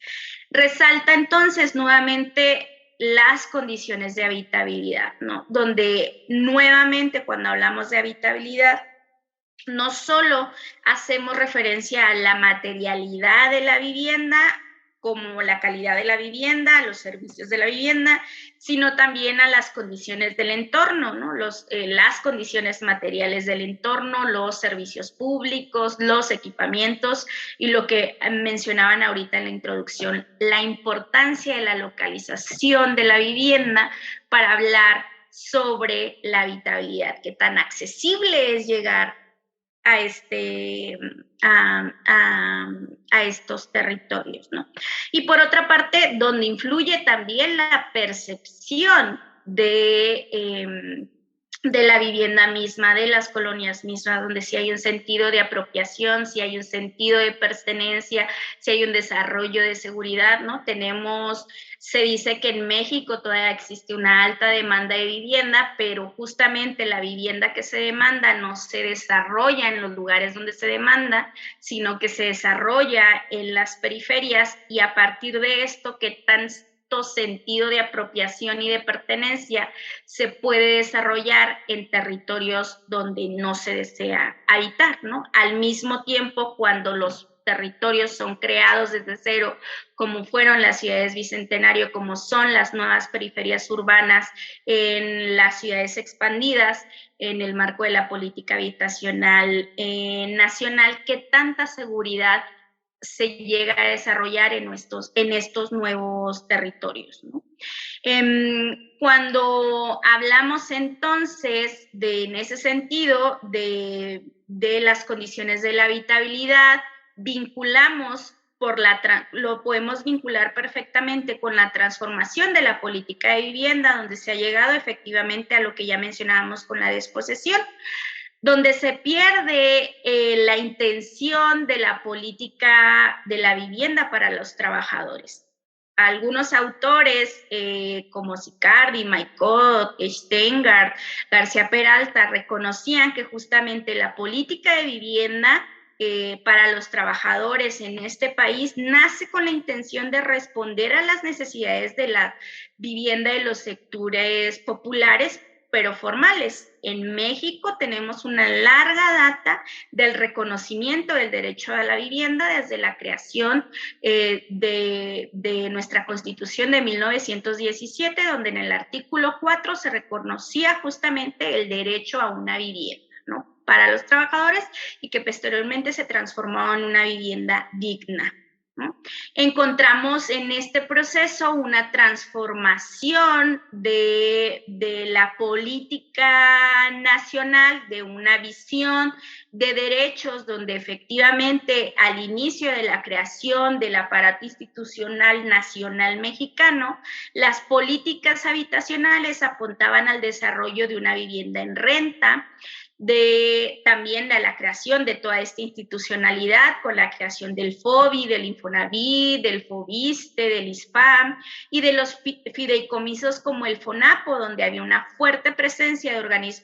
Resalta entonces nuevamente las condiciones de habitabilidad, ¿no? Donde nuevamente cuando hablamos de habitabilidad no solo hacemos referencia a la materialidad de la vivienda, como la calidad de la vivienda, los servicios de la vivienda, sino también a las condiciones del entorno, ¿no? Las condiciones materiales del entorno, los servicios públicos, los equipamientos y lo que mencionaban ahorita en la introducción, la importancia de la localización de la vivienda para hablar sobre la habitabilidad, qué tan accesible es llegar a estos territorios, ¿no? Y por otra parte, donde influye también la percepción de la vivienda misma, de las colonias mismas, donde sí hay un sentido de apropiación, sí hay un sentido de pertenencia, sí hay un desarrollo de seguridad, ¿no? Se dice que en México todavía existe una alta demanda de vivienda, pero justamente la vivienda que se demanda no se desarrolla en los lugares donde se demanda, sino que se desarrolla en las periferias y a partir de esto, ¿qué tanto sentido de apropiación y de pertenencia se puede desarrollar en territorios donde no se desea habitar, ¿no? Al mismo tiempo, cuando los territorios son creados desde cero, como fueron las ciudades bicentenario, como son las nuevas periferias urbanas en las ciudades expandidas, en el marco de la política habitacional nacional, ¿qué tanta seguridad se llega a desarrollar en estos nuevos territorios, ¿no? Cuando hablamos entonces en ese sentido de las condiciones de la habitabilidad, lo podemos vincular perfectamente con la transformación de la política de vivienda, donde se ha llegado efectivamente a lo que ya mencionábamos con la desposesión, donde se pierde la intención de la política de la vivienda para los trabajadores. Algunos autores como Sicardi, Maicot, Steingart, García Peralta reconocían que justamente la política de vivienda para los trabajadores en este país nace con la intención de responder a las necesidades de la vivienda de los sectores populares, pero formales. En México tenemos una larga data del reconocimiento del derecho a la vivienda desde la creación de nuestra Constitución de 1917, donde en el artículo 4 se reconocía justamente el derecho a una vivienda, ¿no?, para los trabajadores y que posteriormente se transformó en una vivienda digna, ¿no? Encontramos en este proceso una transformación de la política nacional, de una visión de derechos donde efectivamente al inicio de la creación del aparato institucional nacional mexicano, las políticas habitacionales apuntaban al desarrollo de una vivienda en renta, también de la creación de toda esta institucionalidad con la creación del FOBI, del Infonavit, del FOBISTE, del ISPAM y de los fideicomisos como el FONAPO, donde había una fuerte presencia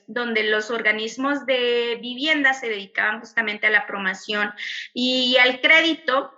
donde los organismos de vivienda se dedicaban justamente a la promoción y al crédito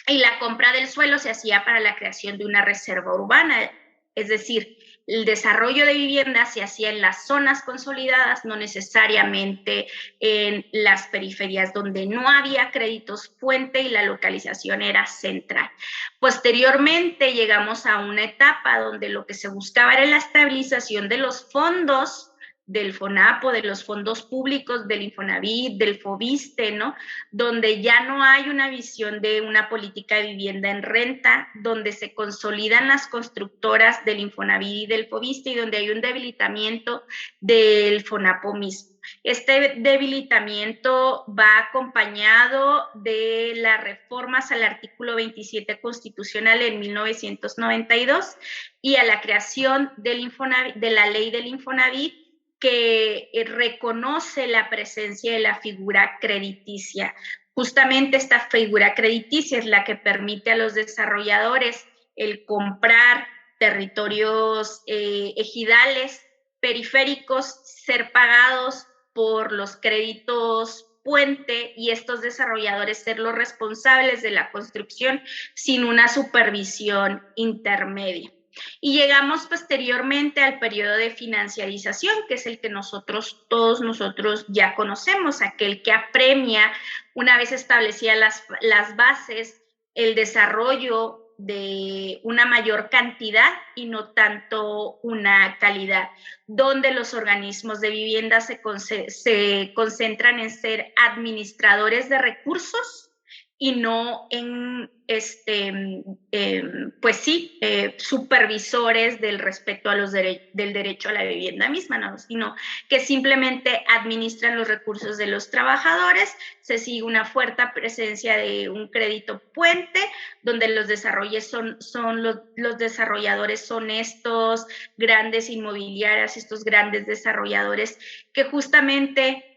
y la compra del suelo se hacía para la creación de una reserva urbana, es decir, el desarrollo de viviendas se hacía en las zonas consolidadas, no necesariamente en las periferias donde no había créditos puente y la localización era central. Posteriormente llegamos a una etapa donde lo que se buscaba era la estabilización de los fondos del FONAPO, de los fondos públicos, del Infonavit, del FOBISTE, ¿no? Donde ya no hay una visión de una política de vivienda en renta, donde se consolidan las constructoras del Infonavit y del FOBISTE y donde hay un debilitamiento del FONAPO mismo. Este debilitamiento va acompañado de las reformas al artículo 27 constitucional en 1992 y a la creación del Infonavit, de la ley del Infonavit, que reconoce la presencia de la figura crediticia. Justamente esta figura crediticia es la que permite a los desarrolladores el comprar territorios ejidales, periféricos, ser pagados por los créditos puente y estos desarrolladores ser los responsables de la construcción sin una supervisión intermedia. Y llegamos posteriormente al periodo de financiarización, que es el que todos nosotros ya conocemos, aquel que apremia, una vez establecidas las bases, el desarrollo de una mayor cantidad y no tanto una calidad, donde los organismos de vivienda se concentran en ser administradores de recursos y no en, supervisores del respeto a del derecho a la vivienda misma, ¿no? Sino que simplemente administran los recursos de los trabajadores, se sigue una fuerte presencia de un crédito puente, donde los desarrolladores son estos grandes inmobiliarias, estos grandes desarrolladores que justamente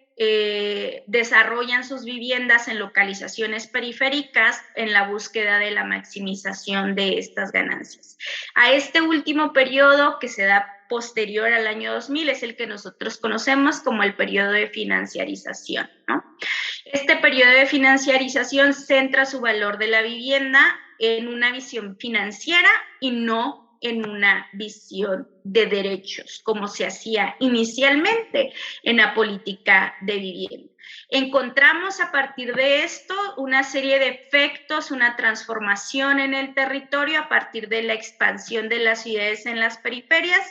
desarrollan sus viviendas en localizaciones periféricas en la búsqueda de la maximización de estas ganancias. A este último periodo que se da posterior al año 2000 es el que nosotros conocemos como el periodo de financiarización, ¿no? Este periodo de financiarización centra su valor de la vivienda en una visión financiera y no en una visión de derechos, como se hacía inicialmente en la política de vivienda. Encontramos a partir de esto una serie de efectos, una transformación en el territorio a partir de la expansión de las ciudades en las periferias,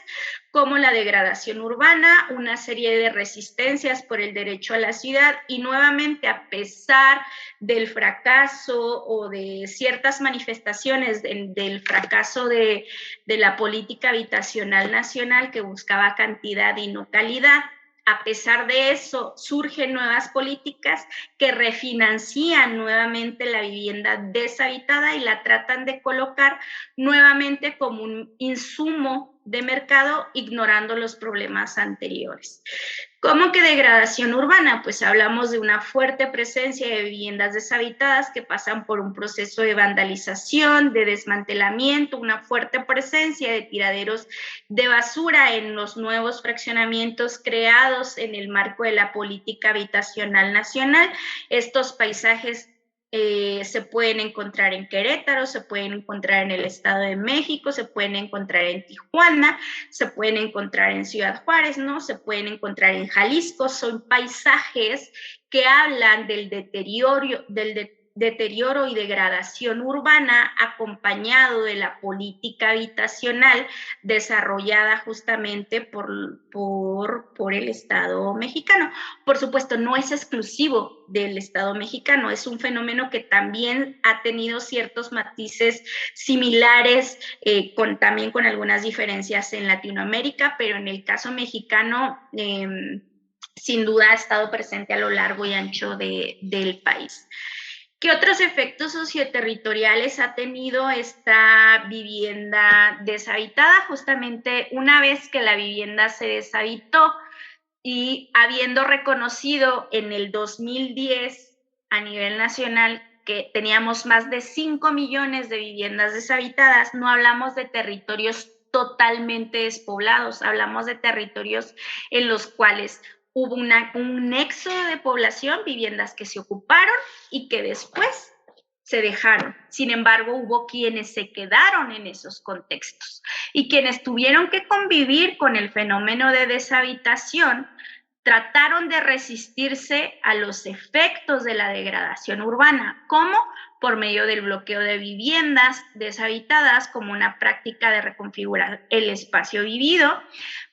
como la degradación urbana, una serie de resistencias por el derecho a la ciudad y nuevamente a pesar del fracaso o de ciertas manifestaciones del fracaso de la política habitacional nacional que buscaba cantidad y no calidad. A pesar de eso, surgen nuevas políticas que refinancian nuevamente la vivienda deshabitada y la tratan de colocar nuevamente como un insumo de mercado, ignorando los problemas anteriores. ¿Cómo que degradación urbana? Pues hablamos de una fuerte presencia de viviendas deshabitadas que pasan por un proceso de vandalización, de desmantelamiento, una fuerte presencia de tiraderos de basura en los nuevos fraccionamientos creados en el marco de la política habitacional nacional. Estos paisajes se pueden encontrar en Querétaro, se pueden encontrar en el Estado de México, se pueden encontrar en Tijuana, se pueden encontrar en Ciudad Juárez, ¿no? Se pueden encontrar en Jalisco. Son paisajes que hablan del deterioro y degradación urbana acompañado de la política habitacional desarrollada justamente por el Estado mexicano. Por supuesto, no es exclusivo del Estado mexicano, es un fenómeno que también ha tenido ciertos matices similares, también con algunas diferencias en Latinoamérica, pero en el caso mexicano, sin duda ha estado presente a lo largo y ancho del país. ¿Qué otros efectos socioterritoriales ha tenido esta vivienda deshabitada? Justamente una vez que la vivienda se deshabitó y habiendo reconocido en el 2010 a nivel nacional que teníamos más de 5 millones de viviendas deshabitadas, no hablamos de territorios totalmente despoblados, hablamos de territorios en los cuales hubo un éxodo de población, viviendas que se ocuparon y que después se dejaron. Sin embargo, hubo quienes se quedaron en esos contextos y quienes tuvieron que convivir con el fenómeno de deshabitación trataron de resistirse a los efectos de la degradación urbana. ¿Cómo? Por medio del bloqueo de viviendas deshabitadas como una práctica de reconfigurar el espacio vivido,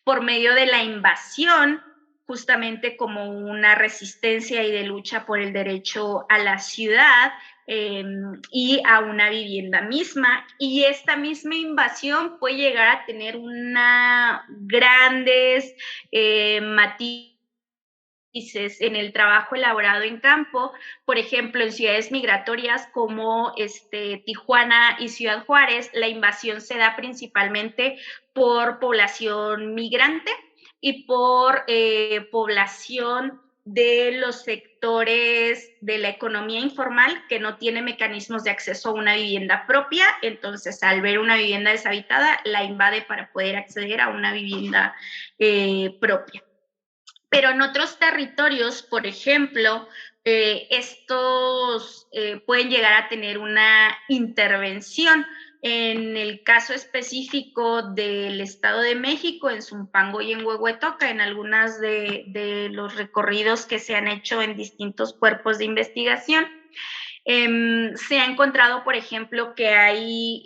por medio de la invasión, justamente como una resistencia y de lucha por el derecho a la ciudad, y a una vivienda misma. Y esta misma invasión puede llegar a tener grandes matices en el trabajo elaborado en campo, por ejemplo, en ciudades migratorias como Tijuana y Ciudad Juárez, la invasión se da principalmente por población migrante y por población de los sectores de la economía informal que no tiene mecanismos de acceso a una vivienda propia, entonces al ver una vivienda deshabitada la invade para poder acceder a una vivienda propia. Pero en otros territorios, por ejemplo, estos pueden llegar a tener una intervención. En el caso específico del Estado de México, en Zumpango y en Huehuetoca, en algunas de los recorridos que se han hecho en distintos cuerpos de investigación, se ha encontrado, por ejemplo, que hay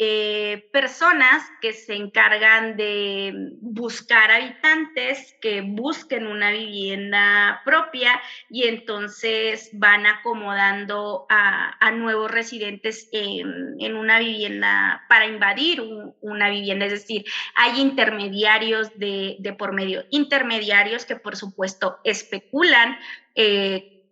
personas que se encargan de buscar habitantes que busquen una vivienda propia y entonces van acomodando a nuevos residentes en una vivienda para invadir una vivienda. Es decir, hay intermediarios de por medio, intermediarios que por supuesto especulan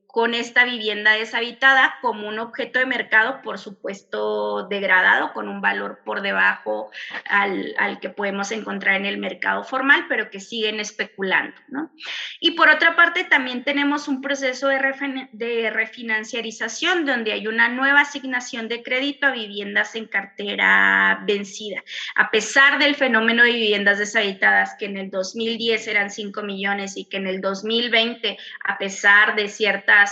con esta vivienda deshabitada como un objeto de mercado, por supuesto, degradado, con un valor por debajo al que podemos encontrar en el mercado formal, pero que siguen especulando, ¿no? Y por otra parte, también tenemos un proceso de refinanciarización, donde hay una nueva asignación de crédito a viviendas en cartera vencida. A pesar del fenómeno de viviendas deshabitadas, que en el 2010 eran 5 millones y que en el 2020, a pesar de ciertas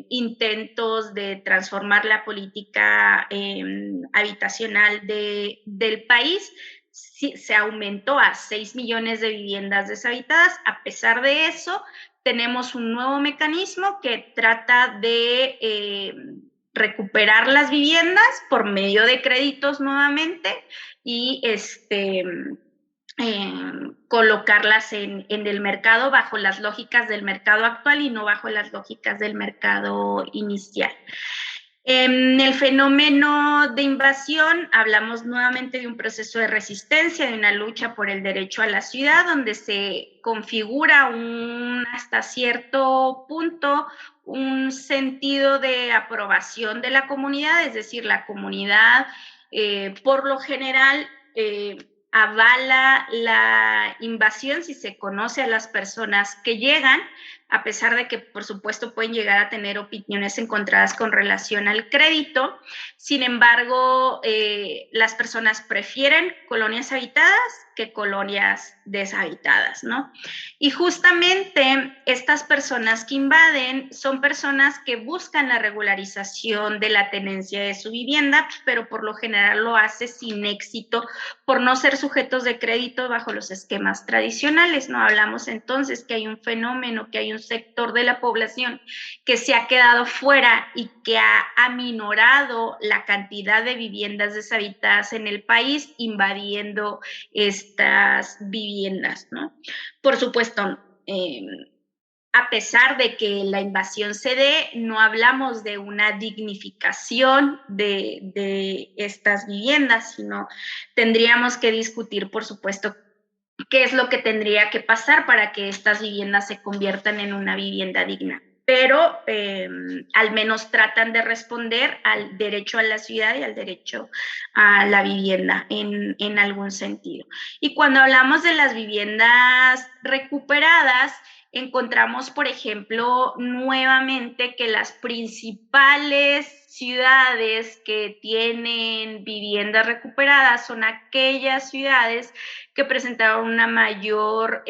intentos de transformar la política habitacional del país, se aumentó a 6 millones de viviendas deshabitadas. A pesar de eso, tenemos un nuevo mecanismo que trata de recuperar las viviendas por medio de créditos nuevamente y colocarlas en el mercado bajo las lógicas del mercado actual y no bajo las lógicas del mercado inicial. En el fenómeno de invasión hablamos nuevamente de un proceso de resistencia, de una lucha por el derecho a la ciudad, donde se configura hasta cierto punto un sentido de aprobación de la comunidad, es decir, la comunidad por lo general avala la invasión si se conoce a las personas que llegan, a pesar de que, por supuesto, pueden llegar a tener opiniones encontradas con relación al crédito. Sin embargo, las personas prefieren colonias habitadas que colonias deshabitadas, ¿no? Y justamente estas personas que invaden son personas que buscan la regularización de la tenencia de su vivienda, pero por lo general lo hace sin éxito por no ser sujetos de crédito bajo los esquemas tradicionales, ¿no? Hablamos entonces que hay un fenómeno, que hay un sector de la población que se ha quedado fuera y que ha aminorado la cantidad de viviendas deshabitadas en el país, invadiendo estas viviendas, ¿no? Por supuesto, a pesar de que la invasión se dé, no hablamos de una dignificación de estas viviendas, sino tendríamos que discutir, por supuesto, qué es lo que tendría que pasar para que estas viviendas se conviertan en una vivienda digna. Pero al menos tratan de responder al derecho a la ciudad y al derecho a la vivienda en algún sentido. Y cuando hablamos de las viviendas recuperadas, encontramos, por ejemplo, nuevamente que las principales ciudades que tienen viviendas recuperadas son aquellas ciudades que presentaron una mayor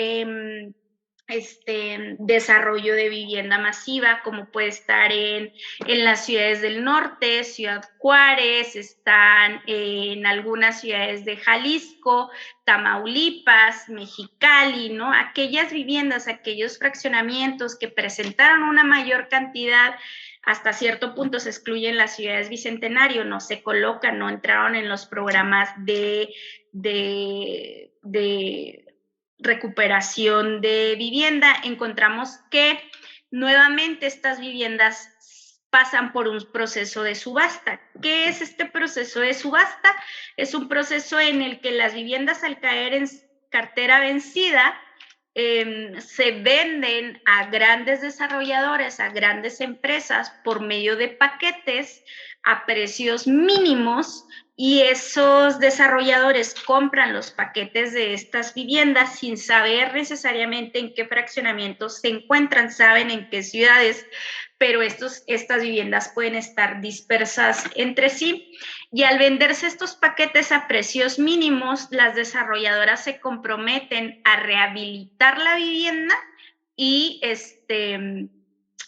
desarrollo de vivienda masiva, como puede estar en las ciudades del norte, Ciudad Juárez, están en algunas ciudades de Jalisco, Tamaulipas, Mexicali, ¿no? Aquellas viviendas, aquellos fraccionamientos que presentaron una mayor cantidad, hasta cierto punto se excluyen las ciudades bicentenario, no se colocan, no entraron en los programas de recuperación de vivienda. Encontramos que nuevamente estas viviendas pasan por un proceso de subasta. ¿Qué es este proceso de subasta? Es un proceso en el que las viviendas, al caer en cartera vencida, se venden a grandes desarrolladores, a grandes empresas por medio de paquetes a precios mínimos, y esos desarrolladores compran los paquetes de estas viviendas sin saber necesariamente en qué fraccionamientos se encuentran, saben en qué ciudades, pero estas viviendas pueden estar dispersas entre sí, y al venderse estos paquetes a precios mínimos, las desarrolladoras se comprometen a rehabilitar la vivienda y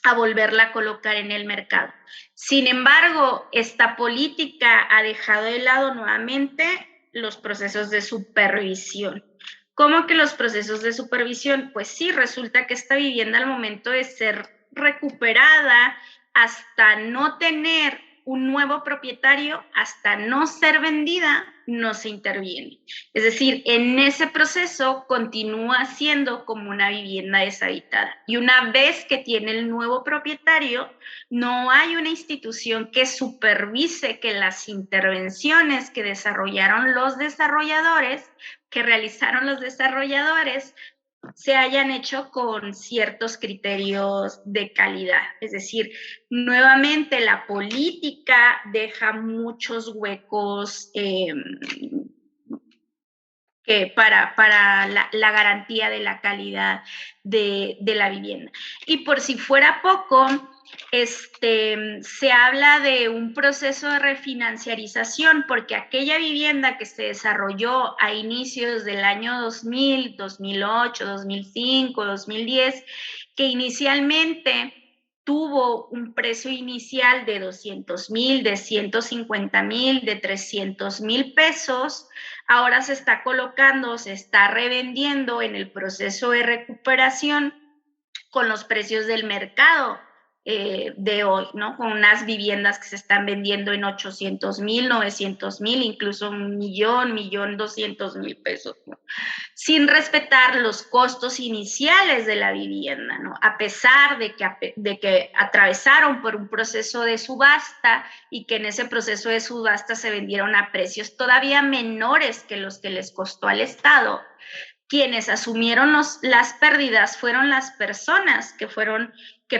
a volverla a colocar en el mercado. Sin embargo, esta política ha dejado de lado nuevamente los procesos de supervisión. ¿Cómo que los procesos de supervisión? Pues sí, resulta que esta vivienda, al momento de ser recuperada, hasta no tener un nuevo propietario, hasta no ser vendida, no se interviene. Es decir, en ese proceso continúa siendo como una vivienda deshabitada. Y una vez que tiene el nuevo propietario, no hay una institución que supervise que las intervenciones que desarrollaron los desarrolladores, que realizaron los desarrolladores, se hayan hecho con ciertos criterios de calidad. Es decir, nuevamente la política deja muchos huecos para la garantía de la calidad de la vivienda. Y por si fuera poco, se habla de un proceso de refinanciarización, porque aquella vivienda que se desarrolló a inicios del año 2000, 2008, 2005, 2010, que inicialmente tuvo un precio inicial de 200,000, de 150,000, de 300,000 pesos, ahora se está colocando, se está revendiendo en el proceso de recuperación con los precios del mercado de hoy, ¿no? Con unas viviendas que se están vendiendo en 800,000, 900,000, incluso 1,200,000 pesos, ¿no? Sin respetar los costos iniciales de la vivienda, ¿no? A pesar de que atravesaron por un proceso de subasta, y que en ese proceso de subasta se vendieron a precios todavía menores que los que les costó al Estado. Quienes asumieron las pérdidas fueron las personas que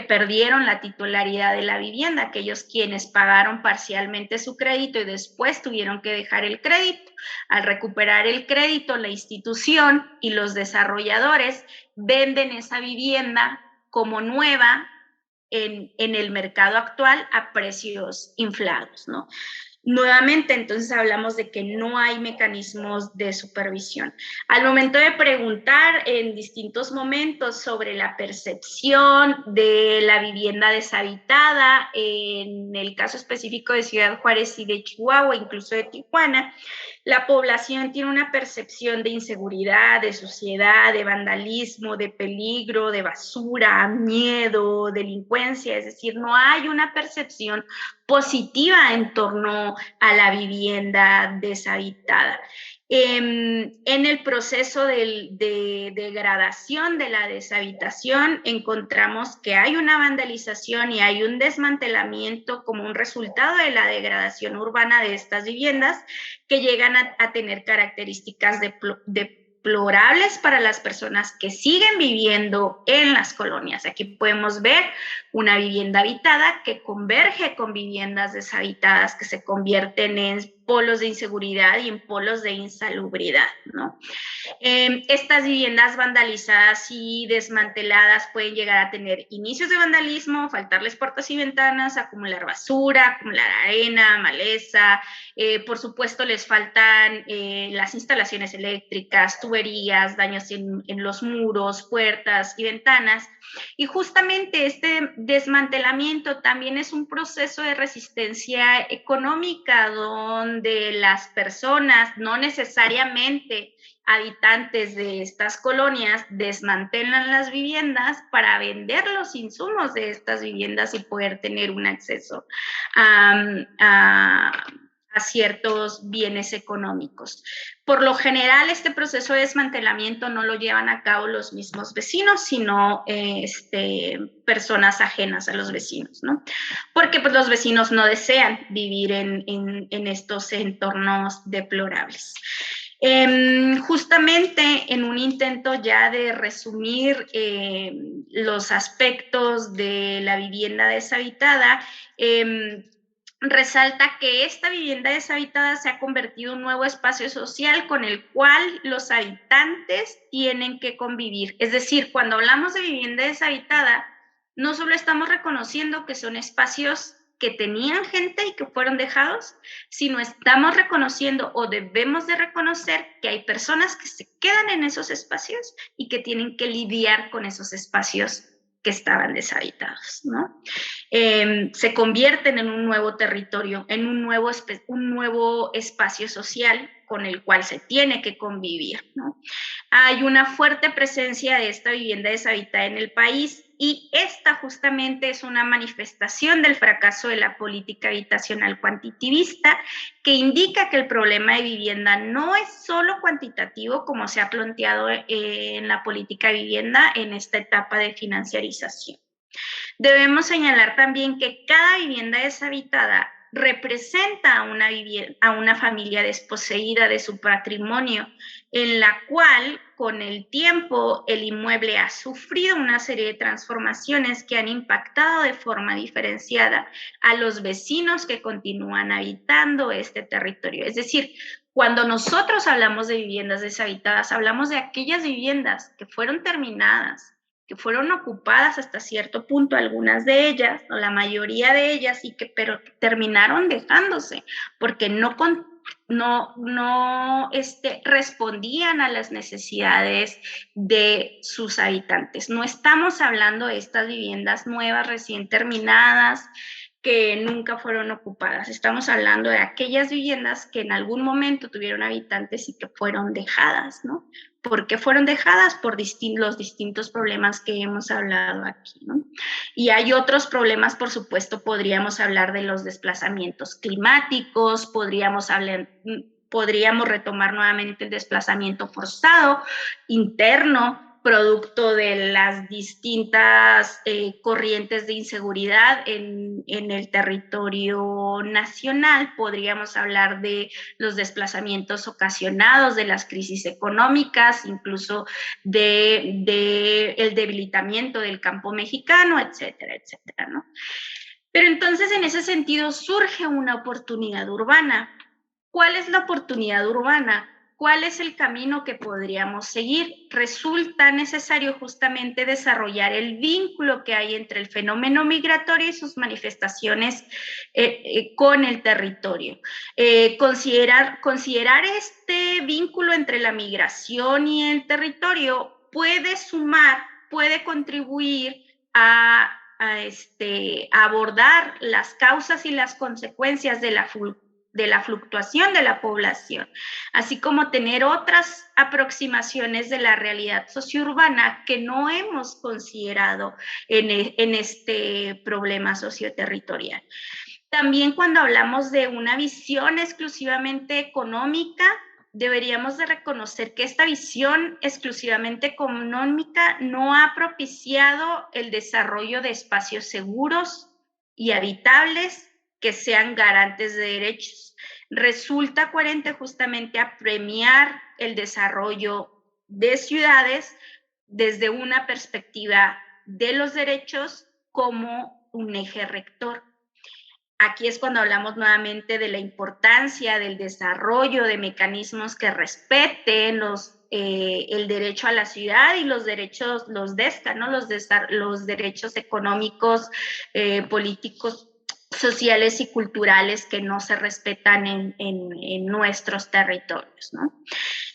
perdieron la titularidad de la vivienda, aquellos quienes pagaron parcialmente su crédito y después tuvieron que dejar el crédito. Al recuperar el crédito, la institución y los desarrolladores venden esa vivienda como nueva en el mercado actual a precios inflados, ¿no? Nuevamente, entonces hablamos de que no hay mecanismos de supervisión. Al momento de preguntar en distintos momentos sobre la percepción de la vivienda deshabitada, en el caso específico de Ciudad Juárez y de Chihuahua, incluso de Tijuana, la población tiene una percepción de inseguridad, de suciedad, de vandalismo, de peligro, de basura, miedo, delincuencia. Es decir, no hay una percepción positiva en torno a la vivienda deshabitada. En el proceso de degradación de la deshabitación encontramos que hay una vandalización y hay un desmantelamiento como un resultado de la degradación urbana de estas viviendas, que llegan a tener características deplorables para las personas que siguen viviendo en las colonias. Aquí podemos ver una vivienda habitada que converge con viviendas deshabitadas, que se convierten en polos de inseguridad y en polos de insalubridad, ¿no? Estas viviendas vandalizadas y desmanteladas pueden llegar a tener inicios de vandalismo, faltarles puertas y ventanas, acumular basura, acumular arena, maleza, por supuesto les faltan las instalaciones eléctricas, tuberías, daños en los muros, puertas y ventanas. Y justamente este desmantelamiento también es un proceso de resistencia económica donde las personas, no necesariamente habitantes de estas colonias, desmantelan las viviendas para vender los insumos de estas viviendas y poder tener un acceso a ciertos bienes económicos. Por lo general, este proceso de desmantelamiento no lo llevan a cabo los mismos vecinos, sino personas ajenas a los vecinos, ¿no? Porque pues, los vecinos no desean vivir en estos entornos deplorables. Justamente en un intento ya de resumir los aspectos de la vivienda deshabitada, resalta que esta vivienda deshabitada se ha convertido en un nuevo espacio social con el cual los habitantes tienen que convivir. Es decir, cuando hablamos de vivienda deshabitada, no solo estamos reconociendo que son espacios que tenían gente y que fueron dejados, sino estamos reconociendo o debemos de reconocer que hay personas que se quedan en esos espacios y que tienen que lidiar con esos espacios que estaban deshabitados, ¿no? Se convierten en un nuevo territorio, en un nuevo espacio social con el cual se tiene que convivir, ¿no? Hay una fuerte presencia de esta vivienda deshabitada en el país y esta justamente es una manifestación del fracaso de la política habitacional cuantitativista que indica que el problema de vivienda no es solo cuantitativo como se ha planteado en la política de vivienda en esta etapa de financiarización. Debemos señalar también que cada vivienda deshabitada representa a una familia desposeída de su patrimonio, en la cual con el tiempo el inmueble ha sufrido una serie de transformaciones que han impactado de forma diferenciada a los vecinos que continúan habitando este territorio. Es decir, cuando nosotros hablamos de viviendas deshabitadas, hablamos de aquellas viviendas que fueron terminadas, que fueron ocupadas hasta cierto punto, algunas de ellas, o la mayoría de ellas, pero terminaron dejándose, porque no respondían a las necesidades de sus habitantes. No estamos hablando de estas viviendas nuevas, recién terminadas, que nunca fueron ocupadas. Estamos hablando de aquellas viviendas que en algún momento tuvieron habitantes y que fueron dejadas, ¿no? ¿Por qué fueron dejadas? Por los distintos problemas que hemos hablado aquí, ¿no? Y hay otros problemas, por supuesto, podríamos hablar de los desplazamientos climáticos, podríamos retomar nuevamente el desplazamiento forzado interno, producto de las distintas corrientes de inseguridad en el territorio nacional. Podríamos hablar de los desplazamientos ocasionados de las crisis económicas, incluso el debilitamiento del campo mexicano, etcétera, etcétera, ¿no? Pero entonces, en ese sentido, surge una oportunidad urbana. ¿Cuál es la oportunidad urbana? ¿Cuál es el camino que podríamos seguir? Resulta necesario justamente desarrollar el vínculo que hay entre el fenómeno migratorio y sus manifestaciones con el territorio. Considerar este vínculo entre la migración y el territorio puede sumar, puede contribuir a abordar las causas y las consecuencias de la fluctuación de la población, así como tener otras aproximaciones de la realidad sociourbana que no hemos considerado en este problema socioterritorial. También cuando hablamos de una visión exclusivamente económica, deberíamos de reconocer que esta visión exclusivamente económica no ha propiciado el desarrollo de espacios seguros y habitables que sean garantes de derechos. Resulta coherente justamente a premiar el desarrollo de ciudades desde una perspectiva de los derechos como un eje rector. Aquí es cuando hablamos nuevamente de la importancia del desarrollo de mecanismos que respeten el derecho a la ciudad y los derechos, los DESCA, ¿no? Los derechos económicos, políticos, sociales y culturales que no se respetan en nuestros territorios, ¿no?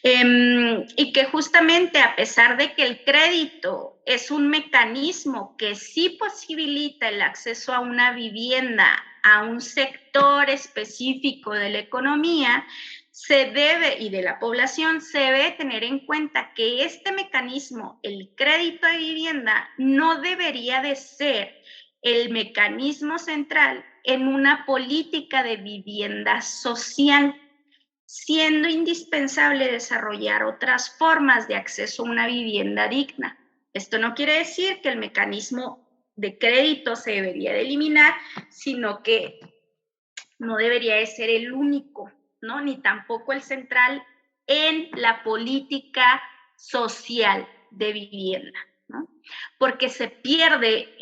Y que justamente a pesar de que el crédito es un mecanismo que sí posibilita el acceso a una vivienda a un sector específico de la economía, se debe, y de la población, se debe tener en cuenta que este mecanismo, el crédito de vivienda, no debería de ser el mecanismo central en una política de vivienda social, siendo indispensable desarrollar otras formas de acceso a una vivienda digna. Esto no quiere decir que el mecanismo de crédito se debería de eliminar, sino que no debería de ser el único, ¿no? Ni tampoco el central en la política social de vivienda, ¿no? Porque se pierde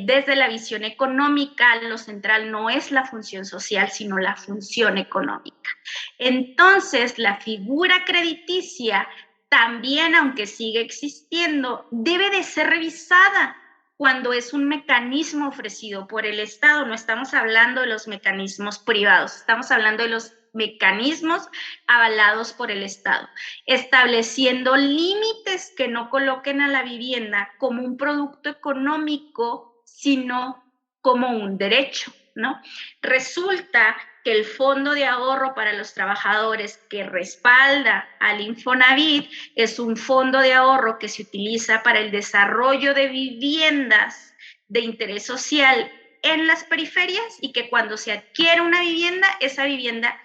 desde la visión económica, lo central no es la función social, sino la función económica. Entonces, la figura crediticia también, aunque sigue existiendo, debe de ser revisada cuando es un mecanismo ofrecido por el Estado. No estamos hablando de los mecanismos privados, estamos hablando de los mecanismos avalados por el Estado, estableciendo límites que no coloquen a la vivienda como un producto económico, sino como un derecho, ¿no? Resulta que el Fondo de Ahorro para los Trabajadores que respalda al Infonavit es un fondo de ahorro que se utiliza para el desarrollo de viviendas de interés social en las periferias y que cuando se adquiere una vivienda, esa vivienda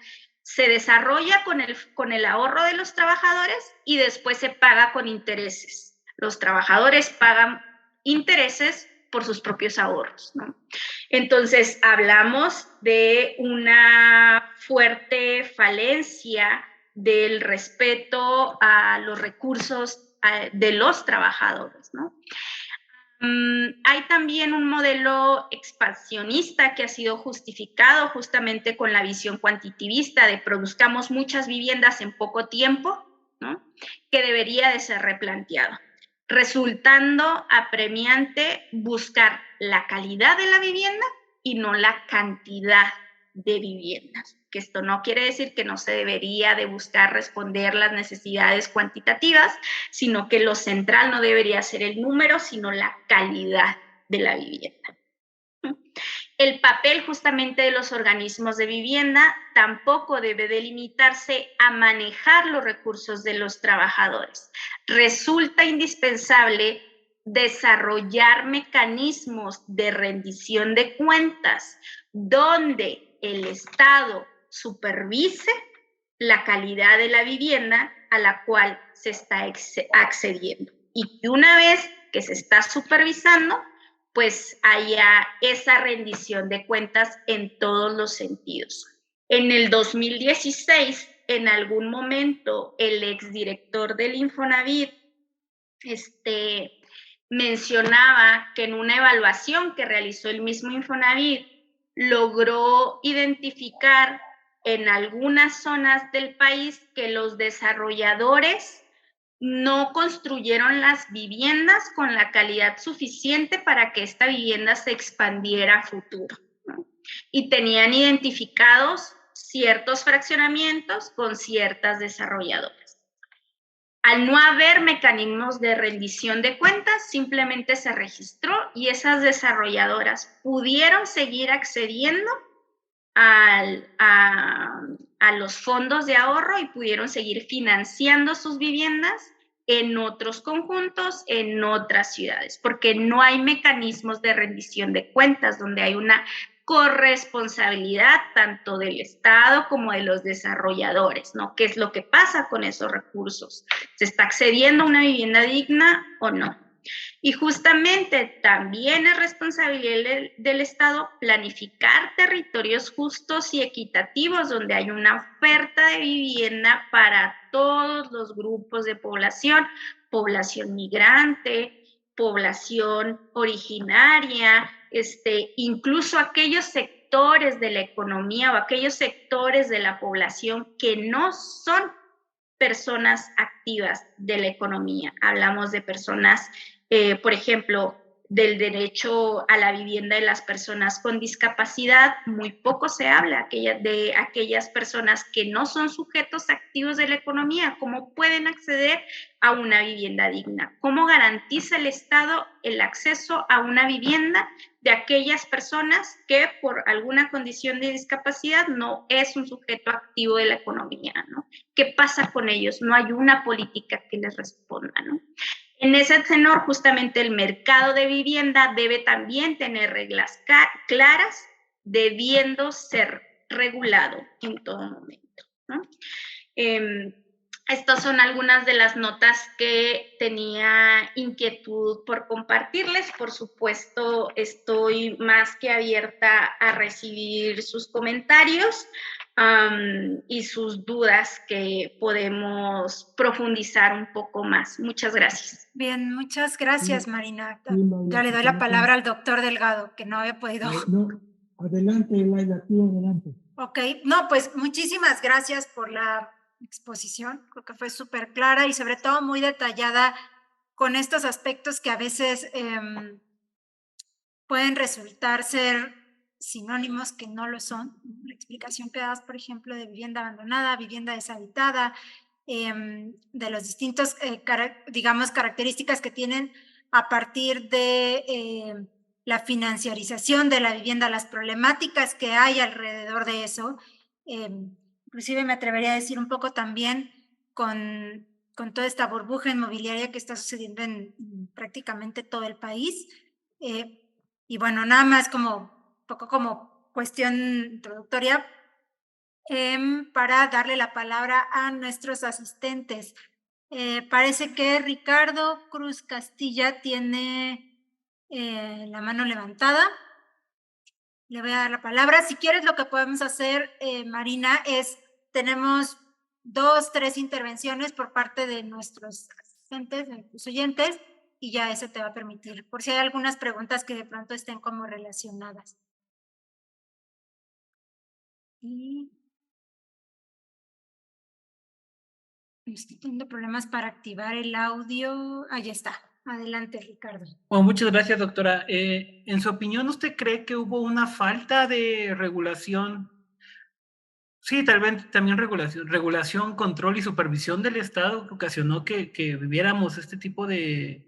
se desarrolla con el ahorro de los trabajadores y después se paga con intereses. Los trabajadores pagan intereses por sus propios ahorros, ¿no? Entonces, hablamos de una fuerte falencia del respeto a los recursos de los trabajadores, ¿no? Hay también un modelo expansionista que ha sido justificado justamente con la visión cuantitativista de produzcamos muchas viviendas en poco tiempo, ¿no? Que debería de ser replanteado, resultando apremiante buscar la calidad de la vivienda y no la cantidad de viviendas. Que esto no quiere decir que no se debería de buscar responder las necesidades cuantitativas, sino que lo central no debería ser el número, sino la calidad de la vivienda. El papel justamente de los organismos de vivienda tampoco debe delimitarse a manejar los recursos de los trabajadores. Resulta indispensable desarrollar mecanismos de rendición de cuentas donde el Estado supervise la calidad de la vivienda a la cual se está accediendo. Y que una vez que se está supervisando, pues haya esa rendición de cuentas en todos los sentidos. En el 2016, en algún momento, el exdirector del Infonavit mencionaba que en una evaluación que realizó el mismo Infonavit, logró identificar en algunas zonas del país que los desarrolladores no construyeron las viviendas con la calidad suficiente para que esta vivienda se expandiera a futuro, ¿no? Y tenían identificados ciertos fraccionamientos con ciertas desarrolladoras. Al no haber mecanismos de rendición de cuentas, simplemente se registró y esas desarrolladoras pudieron seguir accediendo a los fondos de ahorro y pudieron seguir financiando sus viviendas en otros conjuntos, en otras ciudades, porque no hay mecanismos de rendición de cuentas donde hay una corresponsabilidad tanto del Estado como de los desarrolladores, ¿no? ¿Qué es lo que pasa con esos recursos? ¿Se está accediendo a una vivienda digna o no? Y justamente también es responsabilidad del Estado planificar territorios justos y equitativos donde hay una oferta de vivienda para todos los grupos de población, población migrante, población originaria, incluso aquellos sectores de la economía o aquellos sectores de la población que no son personas activas de la economía. Hablamos de personas, por ejemplo, del derecho a la vivienda de las personas con discapacidad, muy poco se habla de aquellas personas que no son sujetos activos de la economía, cómo pueden acceder a una vivienda digna, cómo garantiza el Estado el acceso a una vivienda de aquellas personas que por alguna condición de discapacidad no es un sujeto activo de la economía, ¿no? ¿Qué pasa con ellos? No hay una política que les responda, ¿no? En ese tenor, justamente el mercado de vivienda debe también tener reglas claras, debiendo ser regulado en todo momento, ¿no? Estas son algunas de las notas que tenía inquietud por compartirles. Por supuesto, estoy más que abierta a recibir sus comentarios y sus dudas que podemos profundizar un poco más. Muchas gracias. Bien, muchas gracias, Sí, Marina. sí, Laila, Ya le doy la permíteme. palabra al doctor Delgado, que no había podido. No, adelante, Laila, tú adelante. Ok, no, pues muchísimas gracias por la exposición. Creo que fue súper clara y sobre todo muy detallada con estos aspectos que a veces pueden resultar ser sinónimos que no lo son. La explicación que das, por ejemplo, de vivienda abandonada, vivienda deshabitada, de los distintos, digamos, características que tienen a partir de la financiarización de la vivienda, las problemáticas que hay alrededor de eso. Inclusive me atrevería a decir un poco también con toda esta burbuja inmobiliaria que está sucediendo en prácticamente todo el país. Y bueno, nada más como un poco como cuestión introductoria para darle la palabra a nuestros asistentes. Parece que Ricardo Cruz Castilla tiene la mano levantada. Le voy a dar la palabra. Si quieres, lo que podemos hacer, Marina, es tenemos 2, 3 intervenciones por parte de nuestros asistentes, de nuestros oyentes, y ya eso te va a permitir, por si hay algunas preguntas que de pronto estén como relacionadas. Y estoy teniendo problemas para activar el audio. Ahí está. Adelante, Ricardo. Bueno, muchas gracias, doctora. En su opinión, ¿usted cree que hubo una falta de regulación? Sí, tal vez también regulación, control y supervisión del Estado que ocasionó que viviéramos este tipo de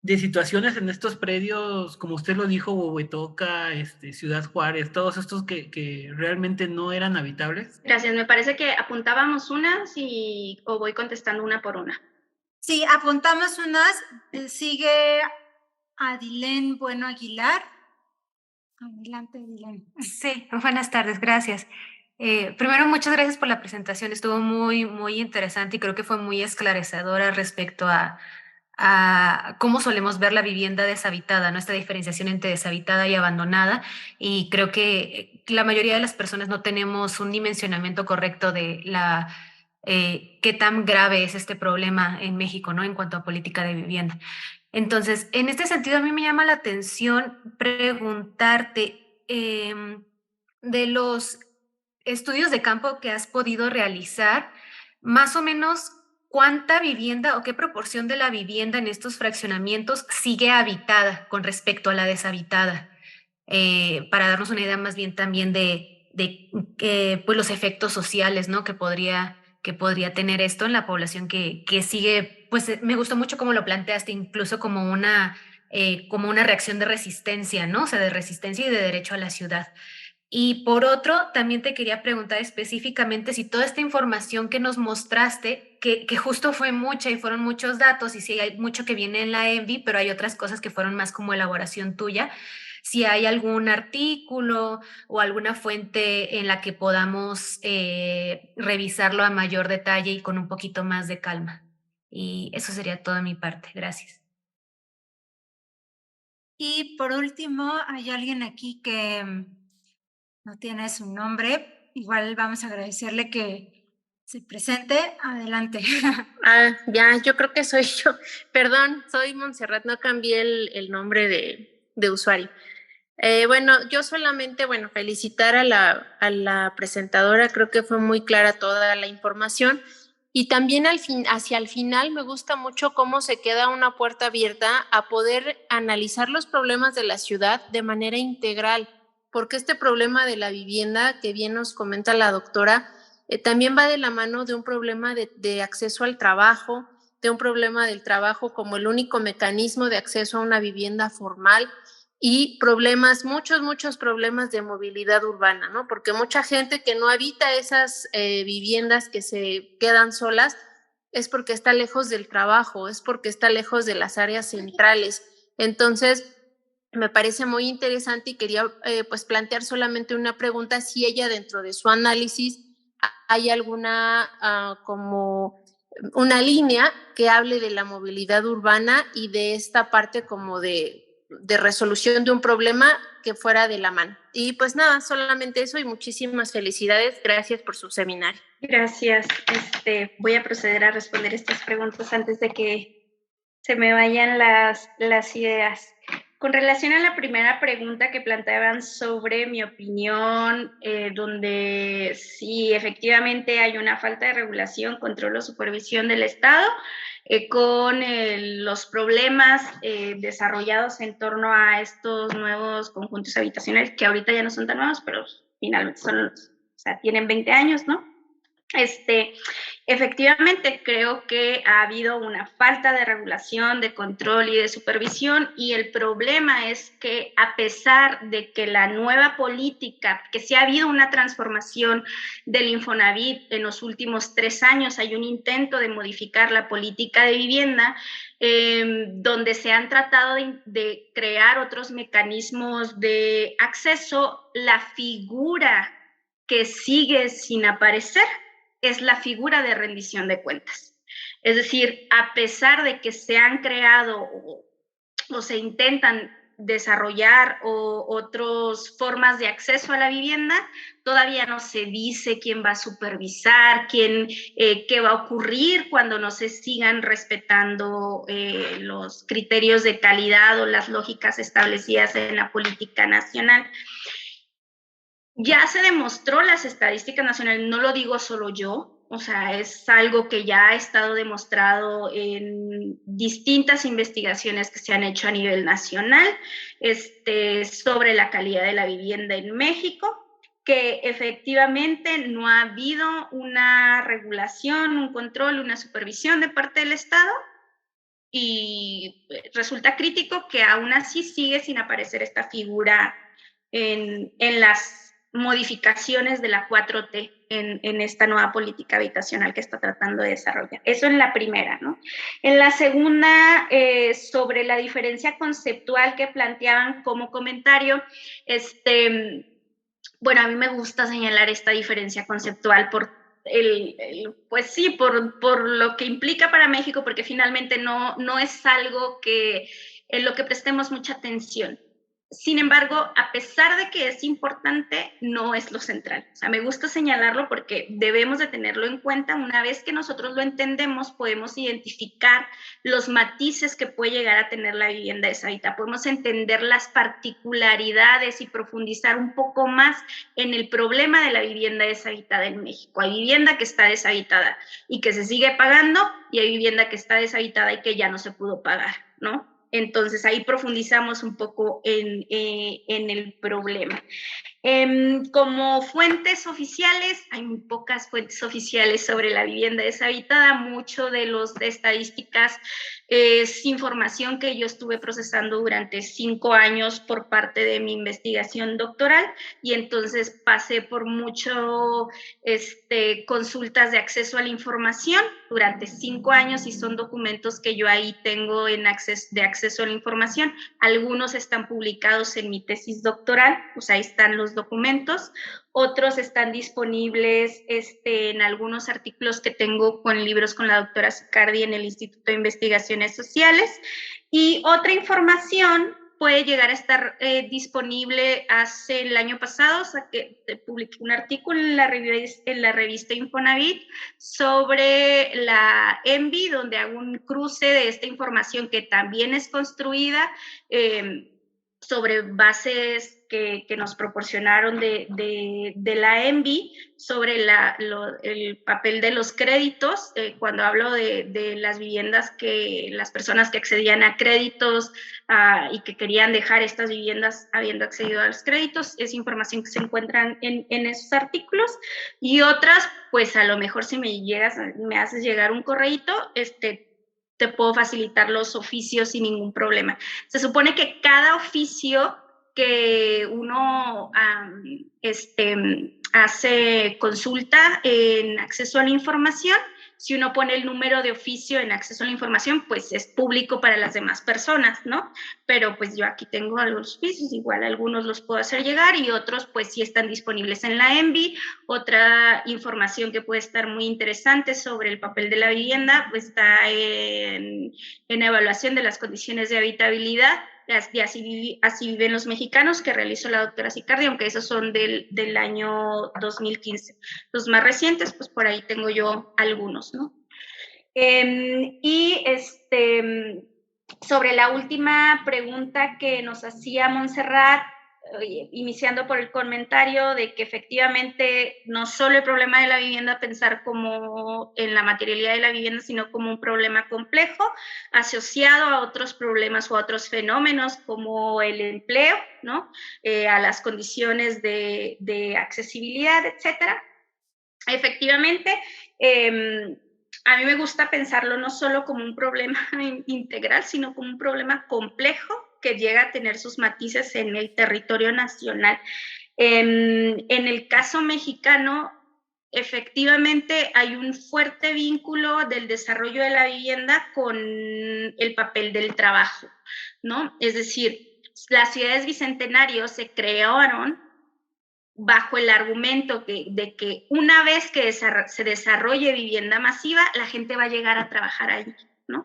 situaciones en estos predios, como usted lo dijo, Huehuetoca, Ciudad Juárez, todos estos que realmente no eran habitables. Gracias. Me parece que apuntábamos unas o voy contestando una por una. Sí, apuntamos unas. Sigue Adilén Bueno Aguilar. Adelante, Adilén. Sí, buenas tardes, gracias. Primero, muchas gracias por la presentación, estuvo muy interesante y creo que fue muy esclarecedora respecto a cómo solemos ver la vivienda deshabitada, ¿no? Esta diferenciación entre deshabitada y abandonada, y creo que la mayoría de las personas no tenemos un dimensionamiento correcto de qué tan grave es este problema en México, ¿no? En cuanto a política de vivienda. Entonces, en este sentido, a mí me llama la atención preguntarte de los estudios de campo que has podido realizar, más o menos cuánta vivienda o qué proporción de la vivienda en estos fraccionamientos sigue habitada con respecto a la deshabitada, para darnos una idea más bien también de pues los efectos sociales, ¿no? que podría tener esto en la población que sigue, pues me gustó mucho cómo lo planteaste, incluso como como una reacción de resistencia, ¿no? O sea, de resistencia y de derecho a la ciudad. Y por otro, también te quería preguntar específicamente si toda esta información que nos mostraste, que justo fue mucha y fueron muchos datos, y sí hay mucho que viene en la ENVI, pero hay otras cosas que fueron más como elaboración tuya, si hay algún artículo o alguna fuente en la que podamos revisarlo a mayor detalle y con un poquito más de calma. Y eso sería toda mi parte. Gracias. Y por último, hay alguien aquí que no tiene su nombre. Igual vamos a agradecerle que se presente. Adelante. Ya, yo creo que soy yo. Perdón, soy Montserrat, no cambié el nombre de usuario. Bueno, yo solamente, felicitar a la presentadora, creo que fue muy clara toda la información y también hacia el final me gusta mucho cómo se queda una puerta abierta a poder analizar los problemas de la ciudad de manera integral, porque este problema de la vivienda, que bien nos comenta la doctora, también va de la mano de un problema de acceso al trabajo, de un problema del trabajo como el único mecanismo de acceso a una vivienda formal, y muchos problemas de movilidad urbana, ¿no? Porque mucha gente que no habita esas viviendas que se quedan solas es porque está lejos del trabajo, es porque está lejos de las áreas centrales. Entonces, me parece muy interesante y quería pues plantear solamente una pregunta, si ella dentro de su análisis hay alguna como una línea que hable de la movilidad urbana y de esta parte como de resolución de un problema que fuera de la mano. Y pues nada, solamente eso y muchísimas felicidades. Gracias por su seminario. Gracias. Voy a proceder a responder estas preguntas antes de que se me vayan las ideas. Con relación a la primera pregunta que planteaban sobre mi opinión, donde sí, efectivamente hay una falta de regulación, control o supervisión del Estado, con los problemas desarrollados en torno a estos nuevos conjuntos habitacionales, que ahorita ya no son tan nuevos, pero finalmente tienen 20 años, ¿no? Efectivamente, creo que ha habido una falta de regulación, de control y de supervisión, y el problema es que a pesar de que la nueva política, que sí ha habido una transformación del Infonavit en los últimos 3 años, hay un intento de modificar la política de vivienda, donde se han tratado de crear otros mecanismos de acceso, la figura que sigue sin aparecer es la figura de rendición de cuentas. Es decir, a pesar de que se han creado o se intentan desarrollar otras formas de acceso a la vivienda, todavía no se dice quién va a supervisar, qué va a ocurrir cuando no se sigan respetando los criterios de calidad o las lógicas establecidas en la política nacional. Ya se demostró las estadísticas nacionales, no lo digo solo yo, o sea, es algo que ya ha estado demostrado en distintas investigaciones que se han hecho a nivel nacional sobre la calidad de la vivienda en México, que efectivamente no ha habido una regulación, un control, una supervisión de parte del Estado, y resulta crítico que aún así sigue sin aparecer esta figura en las modificaciones de la 4T en esta nueva política habitacional que está tratando de desarrollar. Eso en la primera, ¿no? En la segunda, sobre la diferencia conceptual que planteaban como comentario, bueno, a mí me gusta señalar esta diferencia conceptual pues sí, por lo que implica para México, porque finalmente no es algo en lo que prestemos mucha atención. Sin embargo, a pesar de que es importante, no es lo central. O sea, me gusta señalarlo porque debemos de tenerlo en cuenta. Una vez que nosotros lo entendemos, podemos identificar los matices que puede llegar a tener la vivienda deshabitada. Podemos entender las particularidades y profundizar un poco más en el problema de la vivienda deshabitada en México. Hay vivienda que está deshabitada y que se sigue pagando, y hay vivienda que está deshabitada y que ya no se pudo pagar, ¿no? Entonces ahí profundizamos un poco en el problema. Como fuentes oficiales, hay muy pocas fuentes oficiales sobre la vivienda deshabitada. Mucho de las estadísticas es información que yo estuve procesando durante 5 años por parte de mi investigación doctoral, y entonces pasé por mucho consultas de acceso a la información durante 5 años, y son documentos que yo ahí tengo de acceso a la información. Algunos están publicados en mi tesis doctoral, pues ahí están los documentos. Otros están disponibles en algunos artículos que tengo con libros con la doctora Sicardi en el Instituto de Investigaciones Sociales. Y otra información puede llegar a estar disponible hace el año pasado, o sea, que publiqué un artículo en la revista Infonavit sobre la ENVI, donde hago un cruce de esta información que también es construida sobre bases que nos proporcionaron de la ENVI sobre el papel de los créditos. Cuando hablo de las viviendas, que las personas que accedían a créditos y que querían dejar estas viviendas habiendo accedido a los créditos, es información que se encuentran en esos artículos, y otras, pues a lo mejor si me haces llegar un correíto, te puedo facilitar los oficios sin ningún problema. Se supone que cada oficio que uno hace consulta en acceso a la información, si uno pone el número de oficio en acceso a la información, pues es público para las demás personas, ¿no? Pero pues yo aquí tengo algunos oficios, igual algunos los puedo hacer llegar y otros pues sí están disponibles en la ENVI. Otra información que puede estar muy interesante sobre el papel de la vivienda pues está en evaluación de las condiciones de habitabilidad, de así viven los mexicanos, que realizó la doctora Sicardi, aunque esos son del año 2015. Los más recientes, pues por ahí tengo yo algunos, ¿no? Sobre la última pregunta que nos hacía Montserrat, iniciando por el comentario de que efectivamente no solo el problema de la vivienda, pensar como en la materialidad de la vivienda, sino como un problema complejo asociado a otros problemas o a otros fenómenos como el empleo, ¿no? A las condiciones de accesibilidad, etcétera. Efectivamente, a mí me gusta pensarlo no solo como un problema integral, sino como un problema complejo que llega a tener sus matices en el territorio nacional. En el caso mexicano, efectivamente hay un fuerte vínculo del desarrollo de la vivienda con el papel del trabajo, ¿no? Es decir, las ciudades bicentenarios se crearon bajo el argumento de que una vez que se desarrolle vivienda masiva, la gente va a llegar a trabajar allí, ¿no?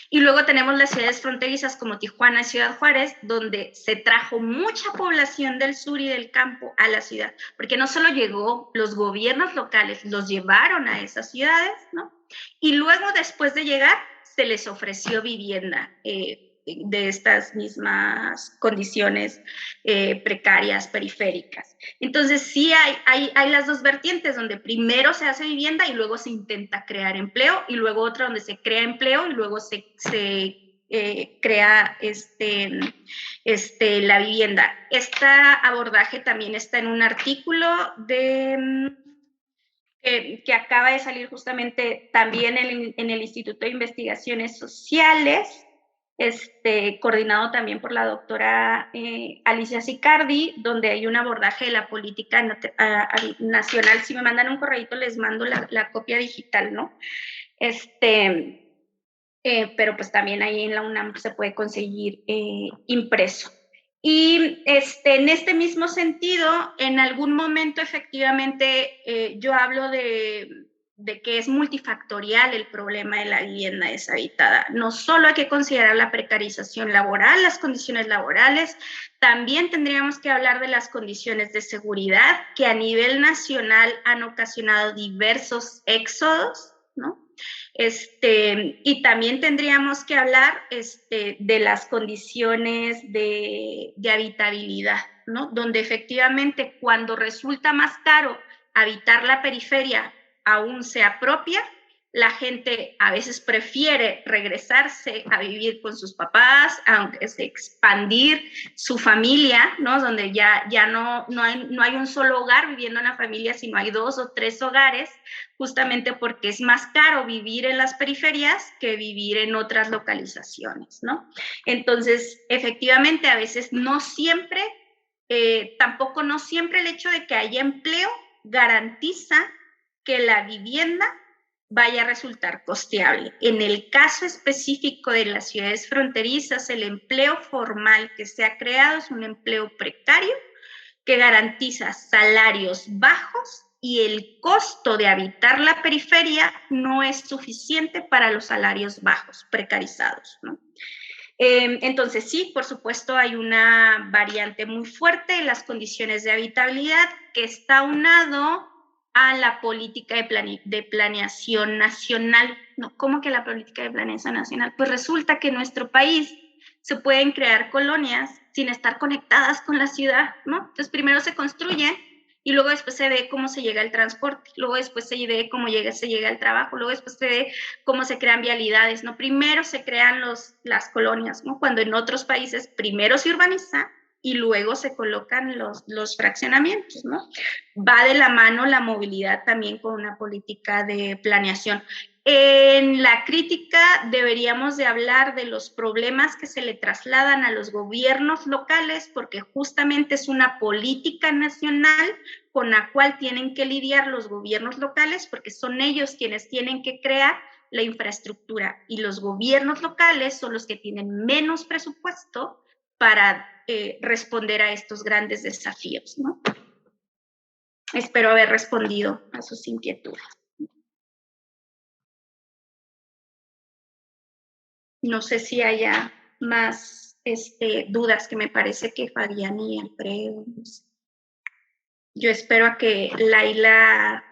Y luego tenemos las ciudades fronterizas como Tijuana y Ciudad Juárez, donde se trajo mucha población del sur y del campo a la ciudad, porque no solo llegó, los gobiernos locales los llevaron a esas ciudades, ¿no? Y luego, después de llegar, se les ofreció vivienda de estas mismas condiciones precarias, periféricas. Entonces sí hay las dos vertientes, donde primero se hace vivienda y luego se intenta crear empleo, y luego otra donde se crea empleo y luego se crea la vivienda. Este abordaje también está en un artículo que acaba de salir justamente también en el Instituto de Investigaciones Sociales, coordinado también por la doctora Alicia Sicardi, donde hay un abordaje de la política nacional. Si me mandan un correíto, les mando la copia digital, ¿no? Pero pues también ahí en la UNAM se puede conseguir impreso. Y en este mismo sentido, en algún momento efectivamente yo hablo de que es multifactorial el problema de la vivienda deshabitada. No solo hay que considerar la precarización laboral, las condiciones laborales, también tendríamos que hablar de las condiciones de seguridad que a nivel nacional han ocasionado diversos éxodos, ¿no? Y también tendríamos que hablar de las condiciones de habitabilidad, ¿no? Donde efectivamente cuando resulta más caro habitar la periferia, aún sea propia, la gente a veces prefiere regresarse a vivir con sus papás, aunque es expandir su familia, ¿no? Donde ya no hay un solo hogar viviendo en la familia, sino hay 2 o 3 hogares, justamente porque es más caro vivir en las periferias que vivir en otras localizaciones, ¿no? Entonces, efectivamente, a veces no siempre, tampoco no siempre el hecho de que haya empleo garantiza que la vivienda vaya a resultar costeable. En el caso específico de las ciudades fronterizas, el empleo formal que se ha creado es un empleo precario que garantiza salarios bajos y el costo de habitar la periferia no es suficiente para los salarios bajos, precarizados, ¿no? Entonces sí, por supuesto hay una variante muy fuerte en las condiciones de habitabilidad que está aunado a la política de planeación nacional. ¿No? ¿Cómo que la política de planeación nacional? Pues resulta que en nuestro país se pueden crear colonias sin estar conectadas con la ciudad, ¿no? Entonces primero se construyen y luego después se ve cómo se llega al transporte, luego después se ve cómo se llega al trabajo, luego después se ve cómo se crean vialidades, ¿no? Primero se crean las colonias, ¿no? Cuando en otros países primero se urbaniza y luego se colocan los fraccionamientos, ¿no? Va de la mano la movilidad también con una política de planeación. En la crítica deberíamos de hablar de los problemas que se le trasladan a los gobiernos locales, porque justamente es una política nacional con la cual tienen que lidiar los gobiernos locales, porque son ellos quienes tienen que crear la infraestructura, y los gobiernos locales son los que tienen menos presupuesto para responder a estos grandes desafíos, ¿no? Espero haber respondido a sus inquietudes. No sé si haya más dudas, que me parece que Fabián y Alfredo. No sé. Yo espero a que Laila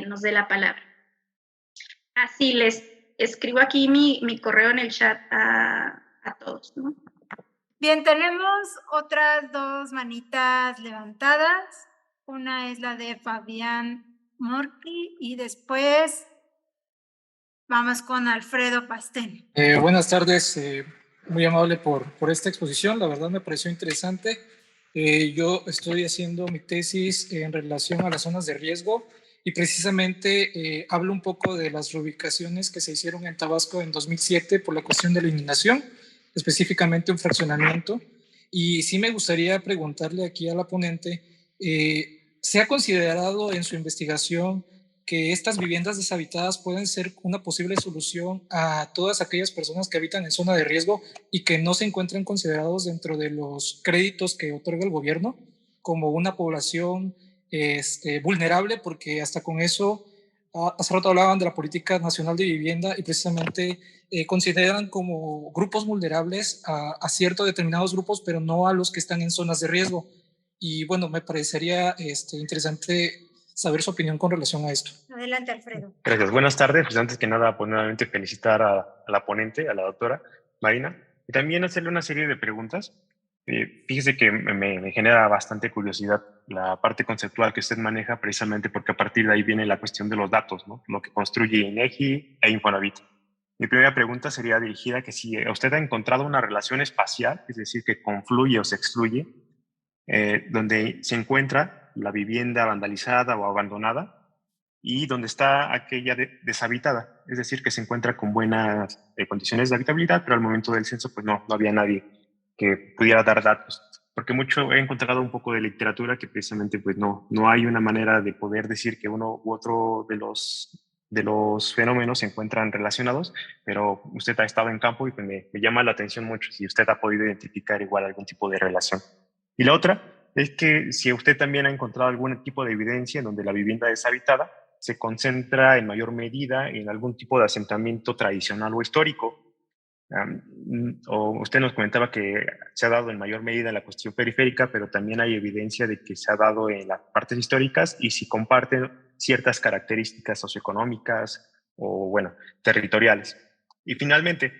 nos dé la palabra. Así les escribo aquí mi correo en el chat a todos, ¿no? Bien, tenemos otras dos manitas levantadas. Una es la de Fabián Morqui y después vamos con Alfredo Pastén. Buenas tardes, muy amable por esta exposición, la verdad me pareció interesante. Yo estoy haciendo mi tesis en relación a las zonas de riesgo y precisamente hablo un poco de las reubicaciones que se hicieron en Tabasco en 2007 por la cuestión de la inundación, específicamente un fraccionamiento. Y sí me gustaría preguntarle aquí a la ponente, ¿se ha considerado en su investigación que estas viviendas deshabitadas pueden ser una posible solución a todas aquellas personas que habitan en zona de riesgo y que no se encuentren considerados dentro de los créditos que otorga el gobierno como una población vulnerable? Porque hasta con eso, hace rato hablaban de la Política Nacional de Vivienda y precisamente consideran como grupos vulnerables a ciertos determinados grupos, pero no a los que están en zonas de riesgo. Y bueno, me parecería interesante saber su opinión con relación a esto. Adelante, Alfredo. Gracias. Buenas tardes. Pues antes que nada, pues nuevamente felicitar a la ponente, a la doctora Marina, y también hacerle una serie de preguntas. Fíjese que me genera bastante curiosidad la parte conceptual que usted maneja, precisamente porque a partir de ahí viene la cuestión de los datos, ¿no? Lo que construye INEGI e Infonavit. Mi primera pregunta sería dirigida a que si usted ha encontrado una relación espacial, es decir, que confluye o se excluye, donde se encuentra la vivienda vandalizada o abandonada y donde está aquella deshabitada, es decir, que se encuentra con buenas condiciones de habitabilidad, pero al momento del censo pues no había nadie que pudiera dar datos, porque mucho he encontrado un poco de literatura que precisamente pues no hay una manera de poder decir que uno u otro de los fenómenos se encuentran relacionados, pero usted ha estado en campo y pues me llama la atención mucho si usted ha podido identificar igual algún tipo de relación. Y la otra es que si usted también ha encontrado algún tipo de evidencia en donde la vivienda deshabitada se concentra en mayor medida en algún tipo de asentamiento tradicional o histórico. O usted nos comentaba que se ha dado en mayor medida en la cuestión periférica, pero también hay evidencia de que se ha dado en las partes históricas y si comparten ciertas características socioeconómicas o, bueno, territoriales. Y finalmente,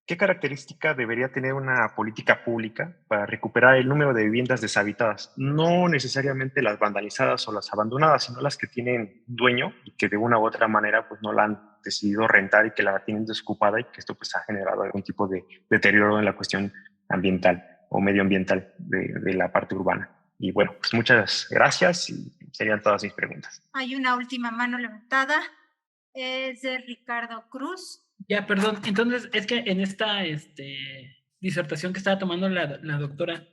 ¿qué característica debería tener una política pública para recuperar el número de viviendas deshabitadas? No necesariamente las vandalizadas o las abandonadas, sino las que tienen dueño y que de una u otra manera pues no la han decidido rentar y que la tienen desocupada y que esto pues ha generado algún tipo de deterioro en la cuestión ambiental o medioambiental de la parte urbana. Y bueno, pues muchas gracias y serían todas mis preguntas. Hay una última mano levantada, es de Ricardo Cruz. Ya, perdón. Entonces, es que en esta disertación que estaba tomando la doctora,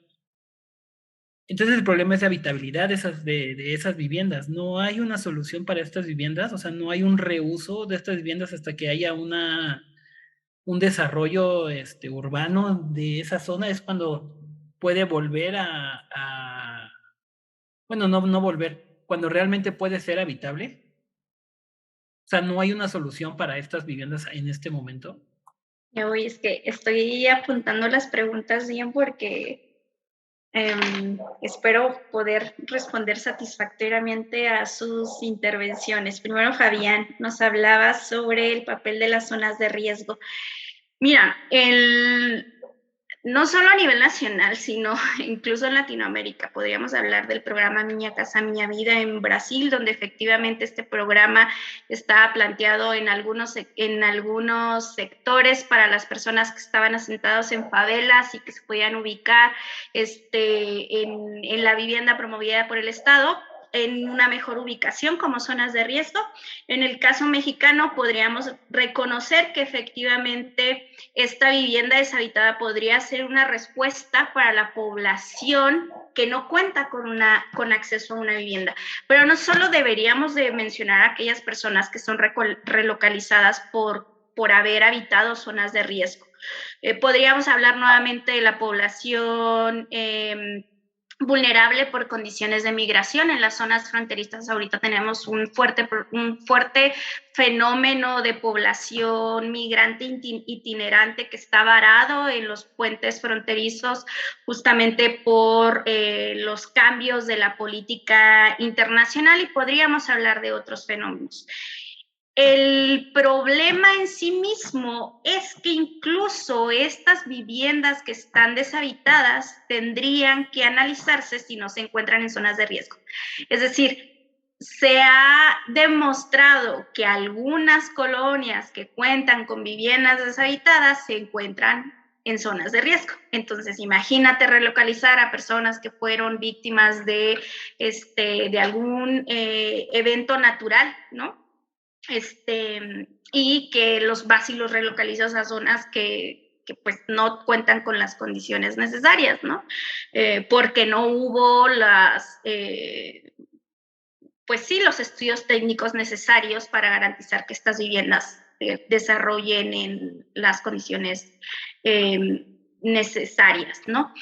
entonces el problema es de habitabilidad de esas viviendas. No hay una solución para estas viviendas, o sea, no hay un reuso de estas viviendas hasta que haya un desarrollo urbano de esa zona. Es cuando puede volver bueno, no volver, cuando realmente puede ser habitable. O sea, no hay una solución para estas viviendas en este momento. Oye, es que estoy apuntando las preguntas bien porque espero poder responder satisfactoriamente a sus intervenciones. Primero, Fabián nos hablaba sobre el papel de las zonas de riesgo. Mira, no solo a nivel nacional, sino incluso en Latinoamérica. Podríamos hablar del programa Minha Casa Minha Vida en Brasil, donde efectivamente este programa estaba planteado en algunos sectores para las personas que estaban asentados en favelas y que se podían ubicar en la vivienda promovida por el Estado, en una mejor ubicación como zonas de riesgo. En el caso mexicano podríamos reconocer que efectivamente esta vivienda deshabitada podría ser una respuesta para la población que no cuenta con acceso a una vivienda. Pero no solo deberíamos de mencionar a aquellas personas que son relocalizadas por haber habitado zonas de riesgo. Podríamos hablar nuevamente de la población vulnerable por condiciones de migración. En las zonas fronterizas ahorita tenemos un fuerte fenómeno de población migrante itinerante que está varado en los puentes fronterizos justamente por los cambios de la política internacional, y podríamos hablar de otros fenómenos. El problema en sí mismo es que incluso estas viviendas que están deshabitadas tendrían que analizarse si no se encuentran en zonas de riesgo. Es decir, se ha demostrado que algunas colonias que cuentan con viviendas deshabitadas se encuentran en zonas de riesgo. Entonces, imagínate relocalizar a personas que fueron víctimas de algún evento natural, ¿no? Y que los relocalizas a zonas que pues no cuentan con las condiciones necesarias, ¿no? Porque no hubo los estudios técnicos necesarios para garantizar que estas viviendas desarrollen en las condiciones necesarias, ¿no?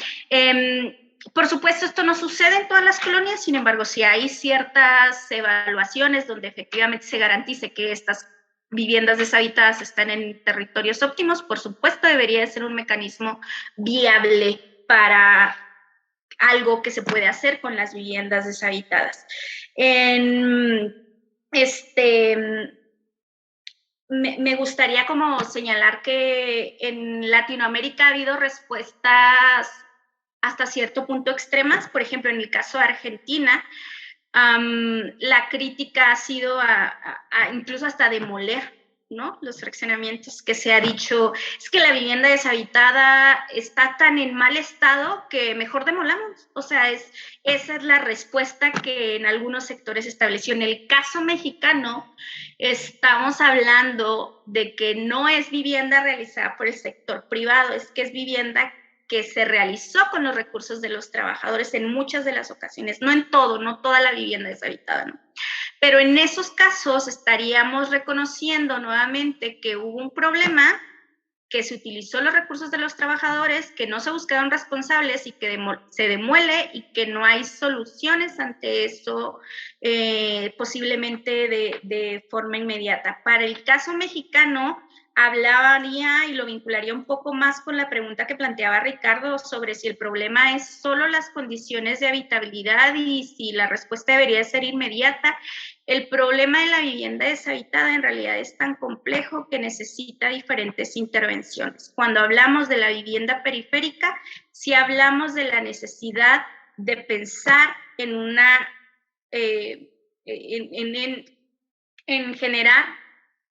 Por supuesto, esto no sucede en todas las colonias, sin embargo, si hay ciertas evaluaciones donde efectivamente se garantice que estas viviendas deshabitadas están en territorios óptimos, por supuesto debería de ser un mecanismo viable para algo que se puede hacer con las viviendas deshabitadas. Me gustaría como señalar que en Latinoamérica ha habido respuestas hasta cierto punto extremas. Por ejemplo, en el caso de Argentina, la crítica ha sido incluso hasta demoler, ¿no? Los fraccionamientos, que se ha dicho, es que la vivienda deshabitada está tan en mal estado que mejor demolamos. O sea, esa es la respuesta que en algunos sectores estableció. En el caso mexicano, estamos hablando de que no es vivienda realizada por el sector privado, es que es vivienda que se realizó con los recursos de los trabajadores en muchas de las ocasiones, no en todo, no toda la vivienda deshabitada, ¿no? Pero en esos casos estaríamos reconociendo nuevamente que hubo un problema, que se utilizó los recursos de los trabajadores, que no se buscaron responsables y que se demuele y que no hay soluciones ante eso posiblemente de forma inmediata. Para el caso mexicano, hablaría y lo vincularía un poco más con la pregunta que planteaba Ricardo sobre si el problema es solo las condiciones de habitabilidad y si la respuesta debería ser inmediata. El problema de la vivienda deshabitada en realidad es tan complejo que necesita diferentes intervenciones. Cuando hablamos de la vivienda periférica, sí hablamos de la necesidad de pensar en en generar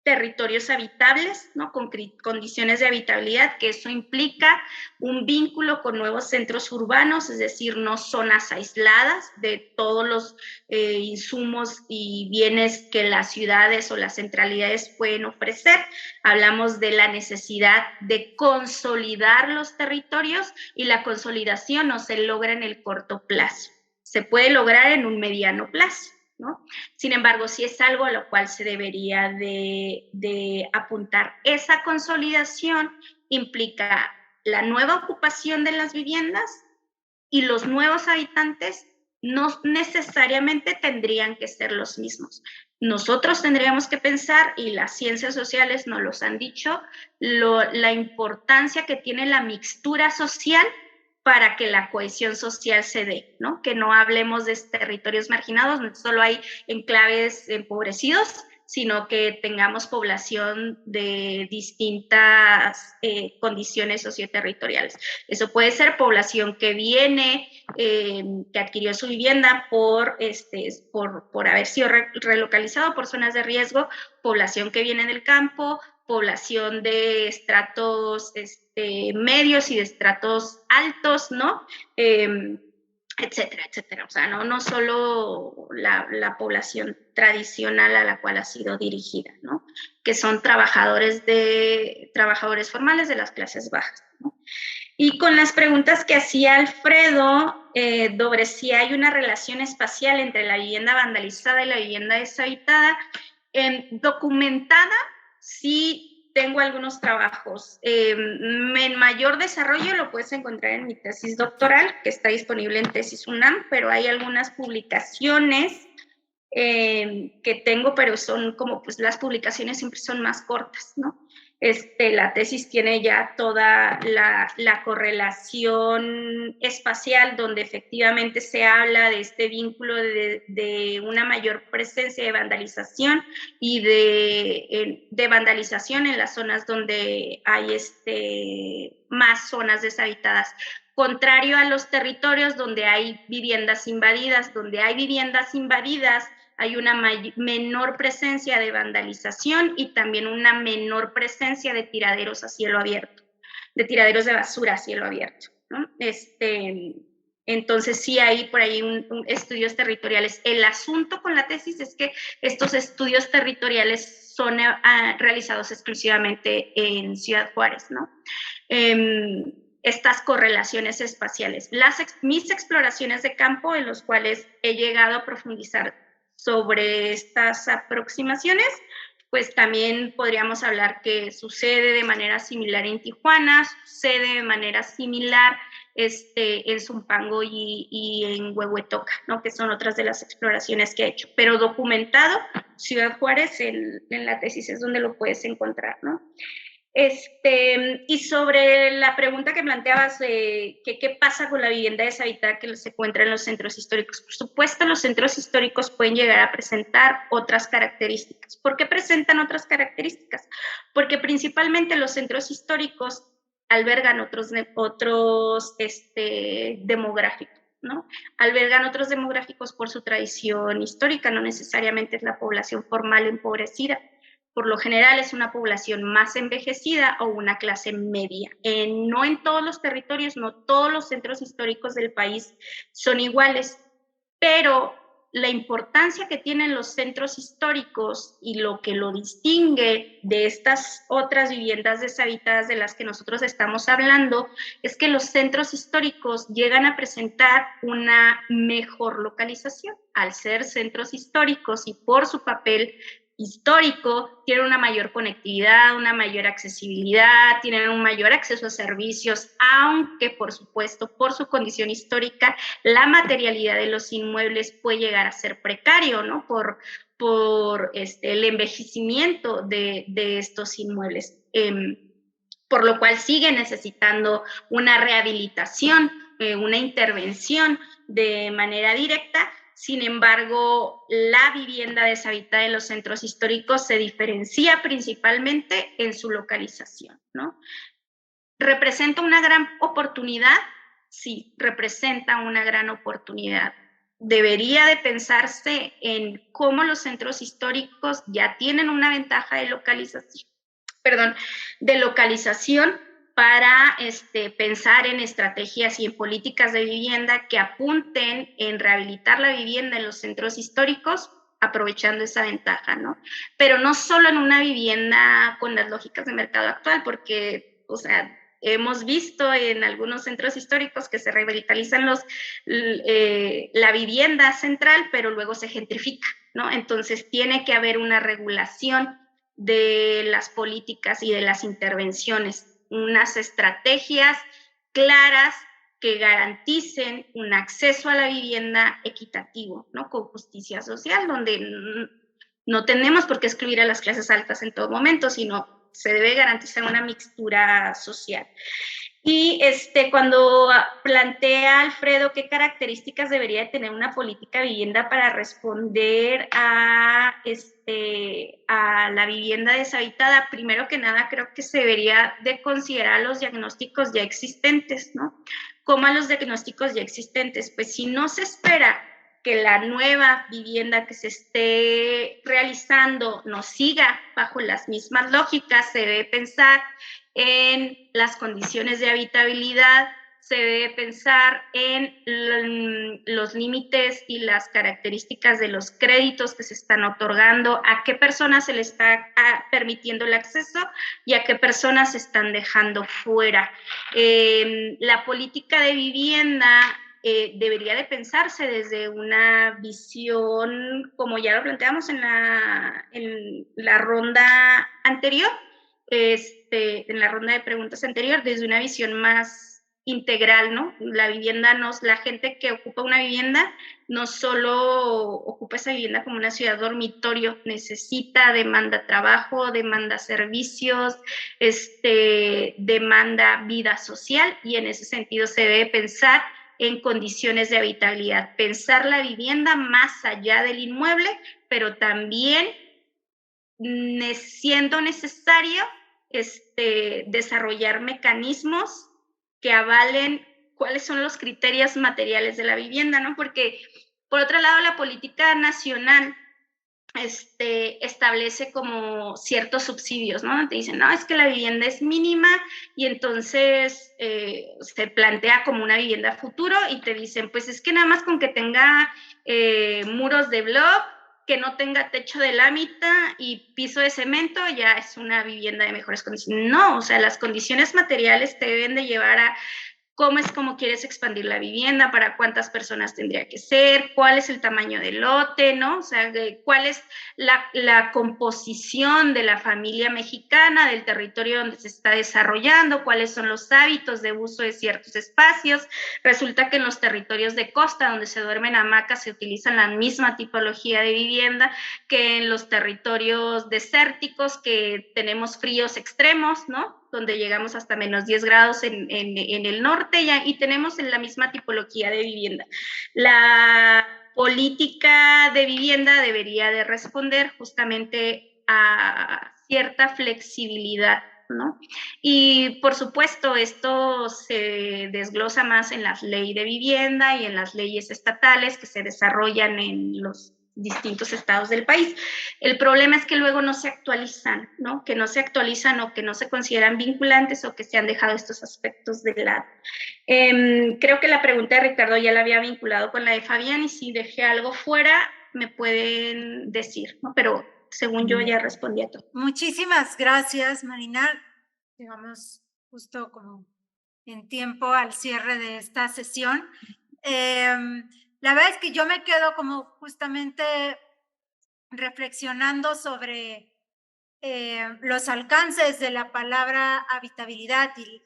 territorios habitables, ¿no? Con condiciones de habitabilidad, que eso implica un vínculo con nuevos centros urbanos, es decir, no zonas aisladas de todos los insumos y bienes que las ciudades o las centralidades pueden ofrecer. Hablamos de la necesidad de consolidar los territorios, y la consolidación no se logra en el corto plazo, se puede lograr en un mediano plazo, ¿no? Sin embargo, sí es algo a lo cual se debería de apuntar. Esa consolidación implica la nueva ocupación de las viviendas, y los nuevos habitantes no necesariamente tendrían que ser los mismos. Nosotros tendríamos que pensar, y las ciencias sociales nos los han dicho, la importancia que tiene la mixtura social para que la cohesión social se dé, ¿no? Que no hablemos de territorios marginados, donde solo hay enclaves empobrecidos, sino que tengamos población de distintas condiciones socioterritoriales. Eso puede ser población que viene, que adquirió su vivienda por haber sido relocalizado por zonas de riesgo, población que viene del campo, población de estratos medios y de estratos altos, ¿no? Etcétera, etcétera. O sea, no solo la población tradicional a la cual ha sido dirigida, ¿no? Que son trabajadores formales de las clases bajas, ¿no? Y con las preguntas que hacía Alfredo, sobre si hay una relación espacial entre la vivienda vandalizada y la vivienda deshabitada, documentada, sí tengo algunos trabajos. En mayor desarrollo lo puedes encontrar en mi tesis doctoral, que está disponible en Tesis UNAM, pero hay algunas publicaciones que tengo, pero son como, pues las publicaciones siempre son más cortas, ¿no? La tesis tiene ya toda la correlación espacial, donde efectivamente se habla de este vínculo de una mayor presencia de vandalización y de vandalización en las zonas donde hay más zonas deshabitadas. Contrario a los territorios donde hay viviendas invadidas, hay una menor presencia de vandalización y también una menor presencia de tiraderos a cielo abierto, de tiraderos de basura a cielo abierto, ¿no? Entonces sí hay por ahí estudios territoriales. El asunto con la tesis es que estos estudios territoriales son realizados exclusivamente en Ciudad Juárez, ¿no? Estas correlaciones espaciales. Mis exploraciones de campo, en los cuales he llegado a profundizar sobre estas aproximaciones, pues también podríamos hablar que sucede de manera similar en Tijuana, sucede de manera similar en Zumpango y en Huehuetoca, ¿no? Que son otras de las exploraciones que he hecho. Pero documentado, Ciudad Juárez, en la tesis es donde lo puedes encontrar, ¿no? Y sobre la pregunta que planteabas de qué pasa con la vivienda deshabitada que se encuentra en los centros históricos. Por supuesto, los centros históricos pueden llegar a presentar otras características. ¿Por qué presentan otras características? Porque principalmente los centros históricos albergan otros demográficos, ¿no? Albergan otros demográficos por su tradición histórica, no necesariamente es la población formal empobrecida. Por lo general es una población más envejecida o una clase media. No en todos los territorios, no todos los centros históricos del país son iguales, pero la importancia que tienen los centros históricos y lo que lo distingue de estas otras viviendas deshabitadas de las que nosotros estamos hablando es que los centros históricos llegan a presentar una mejor localización. Al ser centros históricos y por su papel histórico, tienen una mayor conectividad, una mayor accesibilidad, tienen un mayor acceso a servicios, aunque por supuesto por su condición histórica la materialidad de los inmuebles puede llegar a ser precario, ¿no? Por el envejecimiento de estos inmuebles, por lo cual sigue necesitando una rehabilitación, una intervención de manera directa. Sin embargo, la vivienda deshabitada en los centros históricos se diferencia principalmente en su localización, ¿no? ¿Representa una gran oportunidad? Sí, representa una gran oportunidad. Debería de pensarse en cómo los centros históricos ya tienen una ventaja de localización, para pensar en estrategias y en políticas de vivienda que apunten en rehabilitar la vivienda en los centros históricos, aprovechando esa ventaja, ¿no? Pero no solo en una vivienda con las lógicas de mercado actual, porque, o sea, hemos visto en algunos centros históricos que se revitalizan la vivienda central, pero luego se gentrifica, ¿no? Entonces tiene que haber una regulación de las políticas y de las intervenciones, unas estrategias claras que garanticen un acceso a la vivienda equitativo, ¿no? Con justicia social, donde no tenemos por qué excluir a las clases altas en todo momento, sino se debe garantizar una mixtura social. Y cuando plantea Alfredo qué características debería de tener una política de vivienda para responder a la vivienda deshabitada, primero que nada creo que se debería de considerar los diagnósticos ya existentes, ¿no? ¿Cómo a los diagnósticos ya existentes? Pues si no se espera que la nueva vivienda que se esté realizando nos siga bajo las mismas lógicas, se debe pensar en las condiciones de habitabilidad, se debe pensar en los límites y las características de los créditos que se están otorgando, a qué personas se le está permitiendo el acceso y a qué personas se están dejando fuera. La política de vivienda debería de pensarse desde una visión, como ya lo planteamos en la ronda anterior, en la ronda de preguntas anterior, desde una visión más integral, ¿no? La gente que ocupa una vivienda no solo ocupa esa vivienda como una ciudad dormitorio, demanda trabajo, demanda servicios, demanda vida social, y en ese sentido se debe pensar en condiciones de habitabilidad, pensar la vivienda más allá del inmueble, pero también siendo necesario desarrollar mecanismos que avalen cuáles son los criterios materiales de la vivienda, ¿no? Porque, por otro lado, la política nacional establece como ciertos subsidios, ¿no? Te dicen, no, es que la vivienda es mínima y entonces se plantea como una vivienda futuro y te dicen, pues es que nada más con que tenga muros de bloc, que no tenga techo de lámina y piso de cemento, ya es una vivienda de mejores condiciones. No, o sea, las condiciones materiales te deben de llevar a cómo quieres expandir la vivienda, para cuántas personas tendría que ser, cuál es el tamaño del lote, ¿no? O sea, cuál es la composición de la familia mexicana, del territorio donde se está desarrollando, cuáles son los hábitos de uso de ciertos espacios. Resulta que en los territorios de costa, donde se duermen hamacas, se utilizan la misma tipología de vivienda que en los territorios desérticos, que tenemos fríos extremos, ¿no? Donde llegamos hasta menos 10 grados en el norte y tenemos la misma tipología de vivienda. La política de vivienda debería de responder justamente a cierta flexibilidad, ¿no? Y por supuesto esto se desglosa más en la ley de vivienda y en las leyes estatales que se desarrollan en los distintos estados del país. El problema es que luego no se actualizan, ¿no? Que no se actualizan o que no se consideran vinculantes o que se han dejado estos aspectos de lado. Creo que la pregunta de Ricardo ya la había vinculado con la de Fabián, y si dejé algo fuera, me pueden decir, ¿no? Pero según yo ya respondí a todo. Muchísimas gracias, Marina. Llegamos justo como en tiempo al cierre de esta sesión. La verdad es que yo me quedo como justamente reflexionando sobre los alcances de la palabra habitabilidad y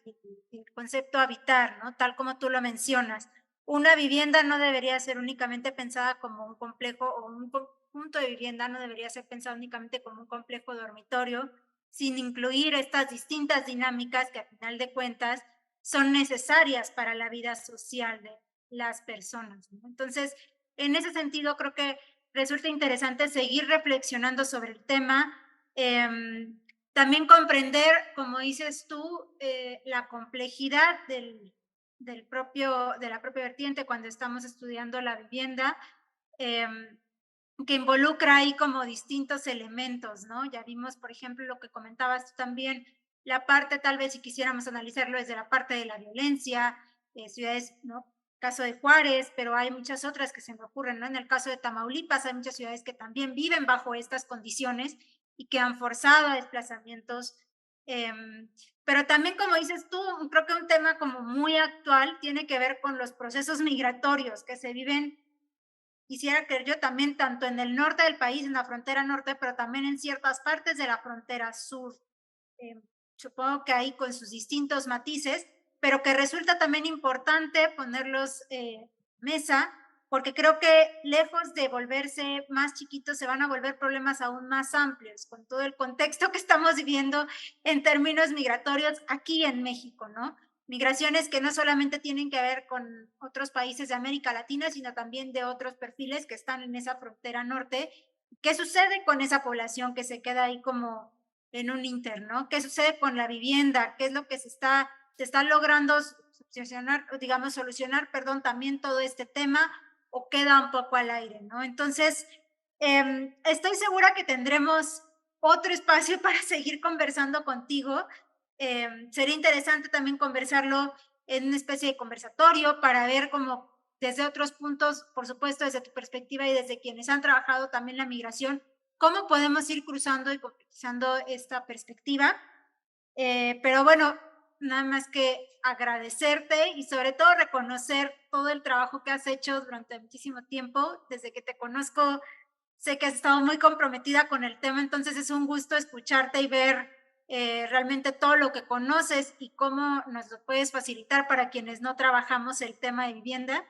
el concepto habitar, ¿no? Tal como tú lo mencionas. Una vivienda no debería ser únicamente pensada como un complejo, o un conjunto de vivienda no debería ser pensado únicamente como un complejo dormitorio, sin incluir estas distintas dinámicas que a final de cuentas son necesarias para la vida social de las personas, ¿no? Entonces, en ese sentido, creo que resulta interesante seguir reflexionando sobre el tema. También comprender, como dices tú, la complejidad de la propia vertiente cuando estamos estudiando la vivienda, que involucra ahí como distintos elementos, ¿no? Ya vimos, por ejemplo, lo que comentabas tú también, la parte, tal vez si quisiéramos analizarlo desde la parte de la violencia, ciudades, ¿no? Caso de Juárez, pero hay muchas otras que se me ocurren, ¿no? En el caso de Tamaulipas hay muchas ciudades que también viven bajo estas condiciones y que han forzado a desplazamientos. Pero también, como dices tú, creo que un tema como muy actual tiene que ver con los procesos migratorios que se viven, quisiera creer yo, también tanto en el norte del país, en la frontera norte, pero también en ciertas partes de la frontera sur. Supongo que ahí con sus distintos matices, pero que resulta también importante ponerlos mesa, porque creo que lejos de volverse más chiquitos, se van a volver problemas aún más amplios, con todo el contexto que estamos viviendo en términos migratorios aquí en México, ¿no? migraciones que no solamente tienen que ver con otros países de América Latina, sino también de otros perfiles que están en esa frontera norte. ¿Qué sucede con esa población que se queda ahí como en un interno? ¿Qué sucede con la vivienda? ¿Qué es lo que se está logrando solucionar, también todo este tema, o queda un poco al aire, ¿no? Entonces, estoy segura que tendremos otro espacio para seguir conversando contigo. Sería interesante también conversarlo en una especie de conversatorio para ver cómo desde otros puntos, por supuesto, desde tu perspectiva y desde quienes han trabajado también la migración, cómo podemos ir cruzando y concretizando esta perspectiva. Pero bueno, nada más que agradecerte y sobre todo reconocer todo el trabajo que has hecho durante muchísimo tiempo. Desde que te conozco, sé que has estado muy comprometida con el tema, entonces es un gusto escucharte y ver realmente todo lo que conoces y cómo nos lo puedes facilitar para quienes no trabajamos el tema de vivienda.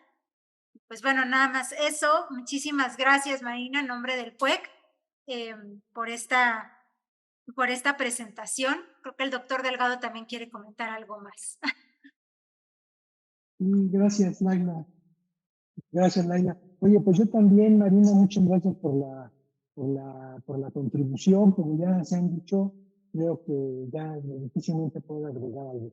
Pues bueno, nada más eso. Muchísimas gracias, Marina, en nombre del PUEC, por esta presentación. Creo que el doctor Delgado también quiere comentar algo más. Gracias, Laila. Gracias, Laila. Oye, pues yo también, Marina, muchas gracias por la contribución. Como ya se han dicho, creo que ya difícilmente puedo agregar algo.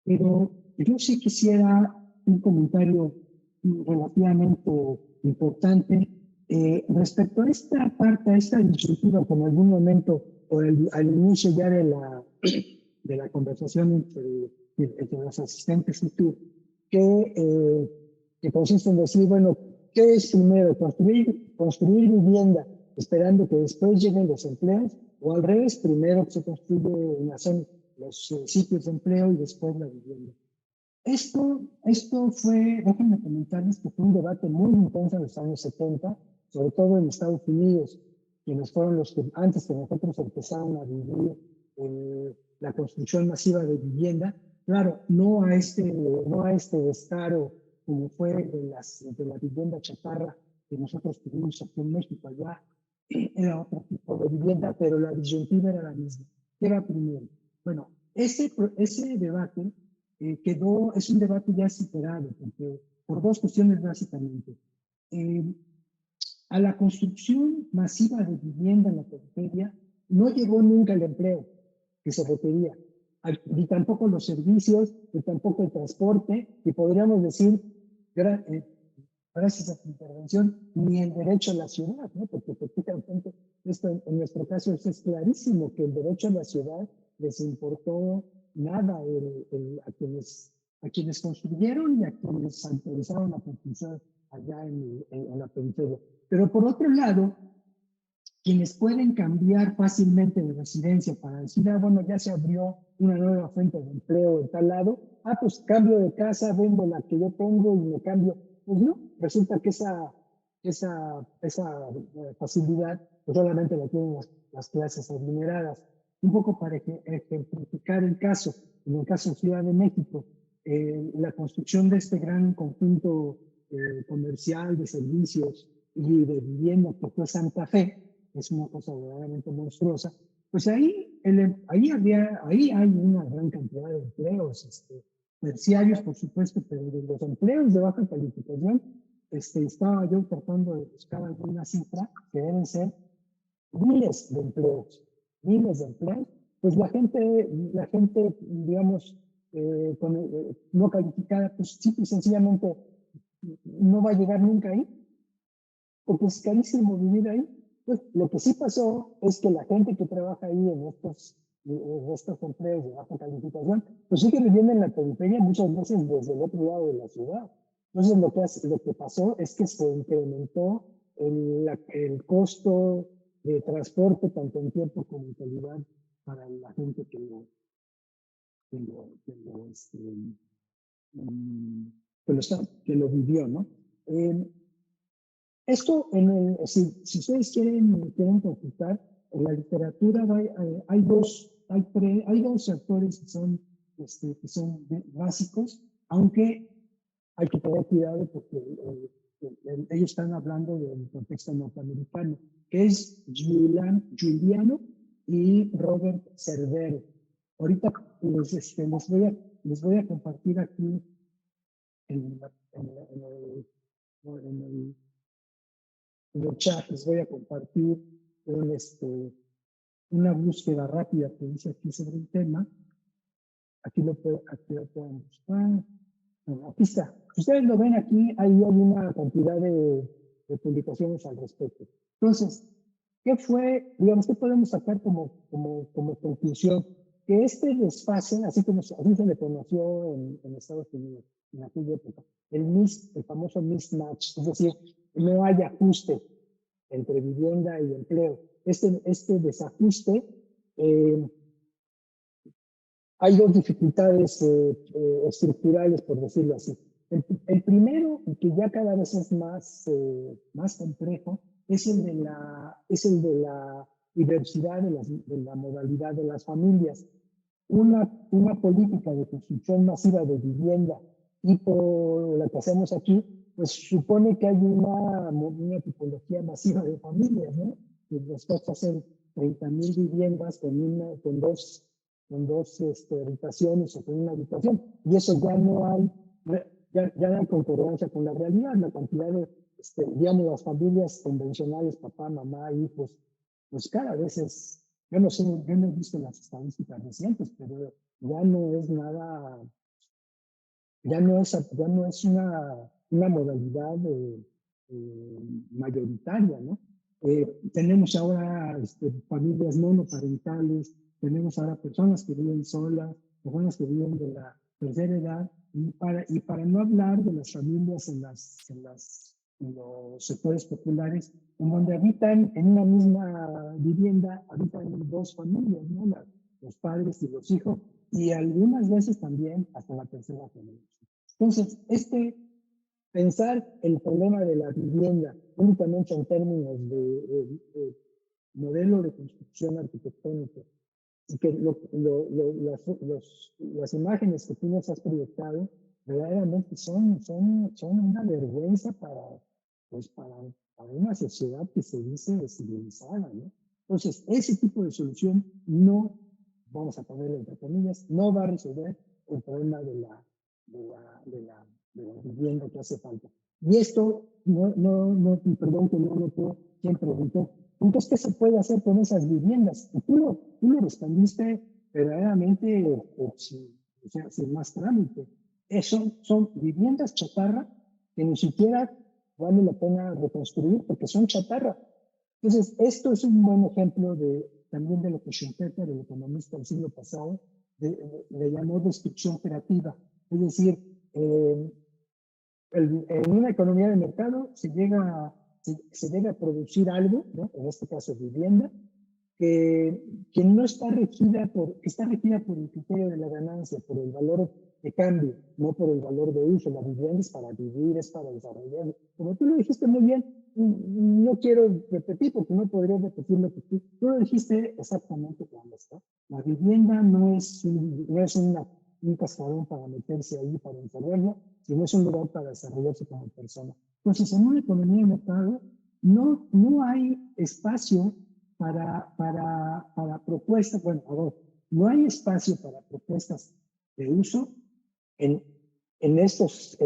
Pero yo sí quisiera un comentario relativamente importante respecto a esta parte, a esta disyuntiva que en algún momento, o al inicio ya de la conversación entre los asistentes y tú, que consiste en decir, bueno, ¿qué es primero? ¿Construir vivienda esperando que después lleguen los empleos? ¿O al revés, primero se construyen los sitios de empleo y después la vivienda? Esto fue, déjenme comentarles que fue un debate muy intenso en los años 70, sobre todo en Estados Unidos, quienes fueron los que antes que nosotros empezaron a vivir la construcción masiva de vivienda. Claro, no a este descaro como fue de la vivienda chatarra que nosotros tuvimos aquí en México. Allá era otro tipo de vivienda, pero la disyuntiva era la misma. ¿Qué va primero? Bueno, ese debate es un debate ya superado, porque, por dos cuestiones básicamente. A la construcción masiva de vivienda en la periferia no llegó nunca el empleo que se requería, ni tampoco los servicios, ni tampoco el transporte, y podríamos decir, gracias a tu intervención, ni el derecho a la ciudad, ¿no? Porque prácticamente esto, en nuestro caso es clarísimo que el derecho a la ciudad les importó nada a quienes construyeron y a quienes autorizaron la construcción allá en la periferia. Pero por otro lado, quienes pueden cambiar fácilmente de residencia para decir, bueno, ya se abrió una nueva fuente de empleo en tal lado, pues cambio de casa, vendo la que yo tengo y me cambio. Pues no, resulta que esa facilidad pues solamente la tienen las clases adineradas. Un poco para ejemplificar el caso, en el caso de Ciudad de México, la construcción de este gran conjunto comercial de servicios y de vivienda que fue Santa Fe, es una cosa verdaderamente monstruosa, pues ahí hay una gran cantidad de empleos terciarios, por supuesto, pero de los empleos de baja calificación, estaba yo tratando de buscar alguna cifra que deben ser miles de empleos, pues la gente, digamos, no calificada, pues simple y sencillamente no va a llegar nunca ahí, porque es carísimo vivir ahí. Pues lo que sí pasó es que la gente que trabaja ahí en estos empleos de baja calificación, pues sigue viviendo en la periferia muchas veces desde el otro lado de la ciudad. Entonces lo que pasó es que se incrementó el costo de transporte, tanto en tiempo como en calidad, para la gente que lo vivió, ¿no? Esto, si ustedes quieren consultar, en la literatura hay dos factores que son básicos, aunque hay que tener cuidado porque ellos están hablando del contexto norteamericano, que es Giuliano y Robert Cervero. ahorita les voy a compartir aquí en el chat, les voy a compartir una búsqueda rápida que hice aquí sobre el tema. Aquí lo pueden buscar. Bueno, aquí está. Si ustedes lo ven aquí, hay una cantidad de publicaciones al respecto. Entonces, ¿qué fue? Digamos, ¿qué podemos sacar como conclusión? Que este desfase, así se le conoció en Estados Unidos, en aquella época, el famoso mismatch, es decir, no hay ajuste entre vivienda y empleo. Este desajuste, hay dos dificultades estructurales, por decirlo así. El primero, que ya cada vez es más complejo, es el de la diversidad de la modalidad de las familias. Una política de construcción masiva de vivienda tipo la que hacemos aquí, pues supone que hay una tipología masiva de familias, ¿no? Que nos cuesta hacer 30,000 viviendas con dos habitaciones o con una habitación. Y eso ya no hay, ya no hay concordancia con la realidad. La cantidad de, digamos, las familias convencionales, papá, mamá, hijos, pues cada vez es, yo no he visto las estadísticas recientes, pero ya no es nada, ya no es una modalidad mayoritaria, ¿no? Tenemos ahora familias monoparentales, tenemos ahora personas que viven solas, personas que viven de la tercera edad, y para no hablar de las familias en los sectores populares, en donde habitan en una misma vivienda, habitan dos familias, ¿no? Los padres y los hijos, y algunas veces también hasta la tercera generación. Entonces, pensar el problema de la vivienda únicamente en términos de modelo de construcción arquitectónica, y que las imágenes que tú nos has proyectado verdaderamente son una vergüenza para una sociedad que se dice civilizada, ¿no? Entonces, ese tipo de solución no, vamos a ponerlo entre comillas, no va a resolver el problema de la vivienda que hace falta. Y esto, perdón que no noté quién preguntó, entonces, ¿qué se puede hacer con esas viviendas? Y tú lo respondiste verdaderamente sin más trámite. Son viviendas chatarra que ni siquiera vale la pena reconstruir porque son chatarra. Entonces, esto es un buen ejemplo también de lo que Schumpeter, el economista del siglo pasado, le llamó destrucción creativa. Es decir, en una economía de mercado se llega a producir algo, ¿no? En este caso vivienda, que no está regida por el criterio de la ganancia, por el valor de cambio, no por el valor de uso. La vivienda es para vivir, es para desarrollar. Como tú lo dijiste muy bien, no quiero repetir porque no podría repetir lo que tú lo dijiste exactamente como está. La vivienda no es un cascarón para meterse ahí, para encerrarlo, sino es un lugar para desarrollarse como persona. Entonces, en una economía de mercado no hay espacio para propuestas, no hay espacio para propuestas de uso en estos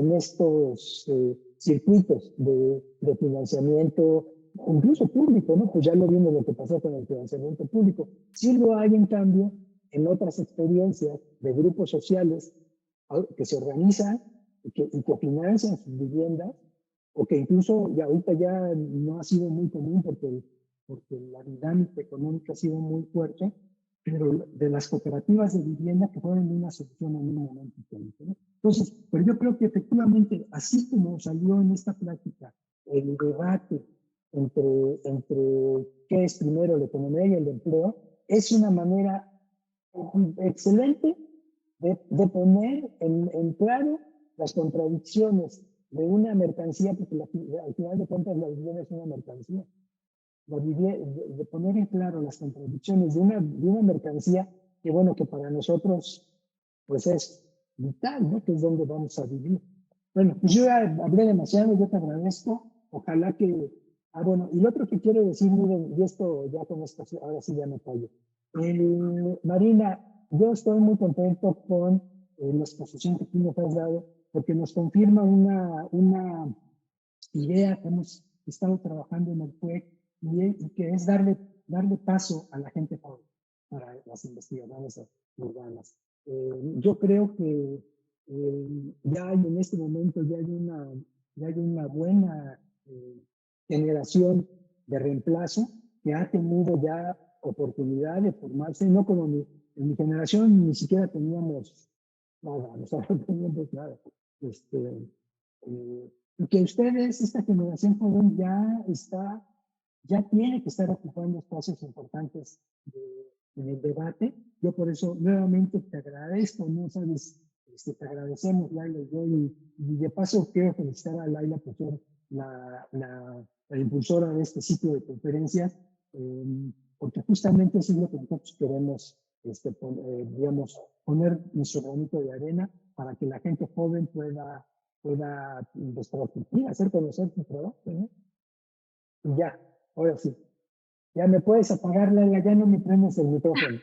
circuitos de financiamiento, incluso público, ¿no? Pues ya lo vimos lo que pasó con el financiamiento público. Sí lo hay, en cambio, en otras experiencias de grupos sociales que se organizan y que financian sus viviendas, o que incluso ahorita ya no ha sido muy común porque la dinámica económica ha sido muy fuerte, pero de las cooperativas de vivienda que fueron una solución en un momento histórico, ¿no? Entonces, pero yo creo que efectivamente, así como salió en esta plática el debate entre qué es primero la economía y el empleo, es una manera excelente de poner en claro las contradicciones de una mercancía, porque al final de cuentas la vivienda es una mercancía. De poner en claro las contradicciones de una mercancía que, bueno, que para nosotros pues es vital, ¿no? Que es donde vamos a vivir. Bueno, pues yo ya hablé demasiado, yo te agradezco. Ojalá que... bueno, y lo otro que quiero decir, miren, y esto ya con esto, ahora sí ya me callo. Marina, yo estoy muy contento con la exposición que tú nos has dado, porque nos confirma una idea que hemos estado trabajando en el PUEC y que es darle paso a la gente joven para las investigaciones urbanas. Yo creo que ya hay en este momento ya hay una buena generación de reemplazo que ha tenido ya oportunidad de formarse, no como en mi generación ni siquiera teníamos nada, no teníamos nada. Y que ustedes, esta generación joven, ya tiene que estar ocupando espacios importantes en el debate. Yo por eso nuevamente te agradezco, ¿no? Sabes, te agradecemos, Laila y yo, y de paso quiero felicitar a Laila por ser la impulsora de este sitio de conferencias, porque justamente eso es lo que nosotros queremos, digamos, poner nuestro granito de arena para que la gente joven pueda hacer conocer tu trabajo, ¿no? Y ya, ahora sí. Ya me puedes apagar, Laila, ya no me prendes el micrófono.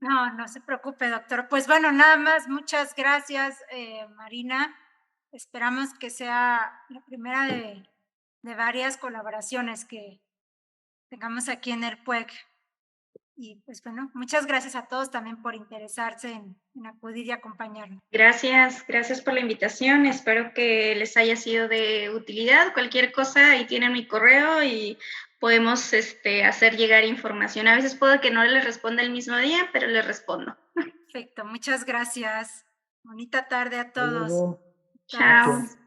No, no se preocupe, doctor. Pues bueno, nada más, muchas gracias, Marina. Esperamos que sea la primera de varias colaboraciones que tengamos aquí en el PUEC. Y pues bueno, muchas gracias a todos también por interesarse en acudir y acompañarnos. Gracias por la invitación. Espero que les haya sido de utilidad. Cualquier cosa, ahí tienen mi correo y podemos hacer llegar información. A veces puedo que no les responda el mismo día, pero les respondo. Perfecto, muchas gracias. Bonita tarde a todos. Luego, chao.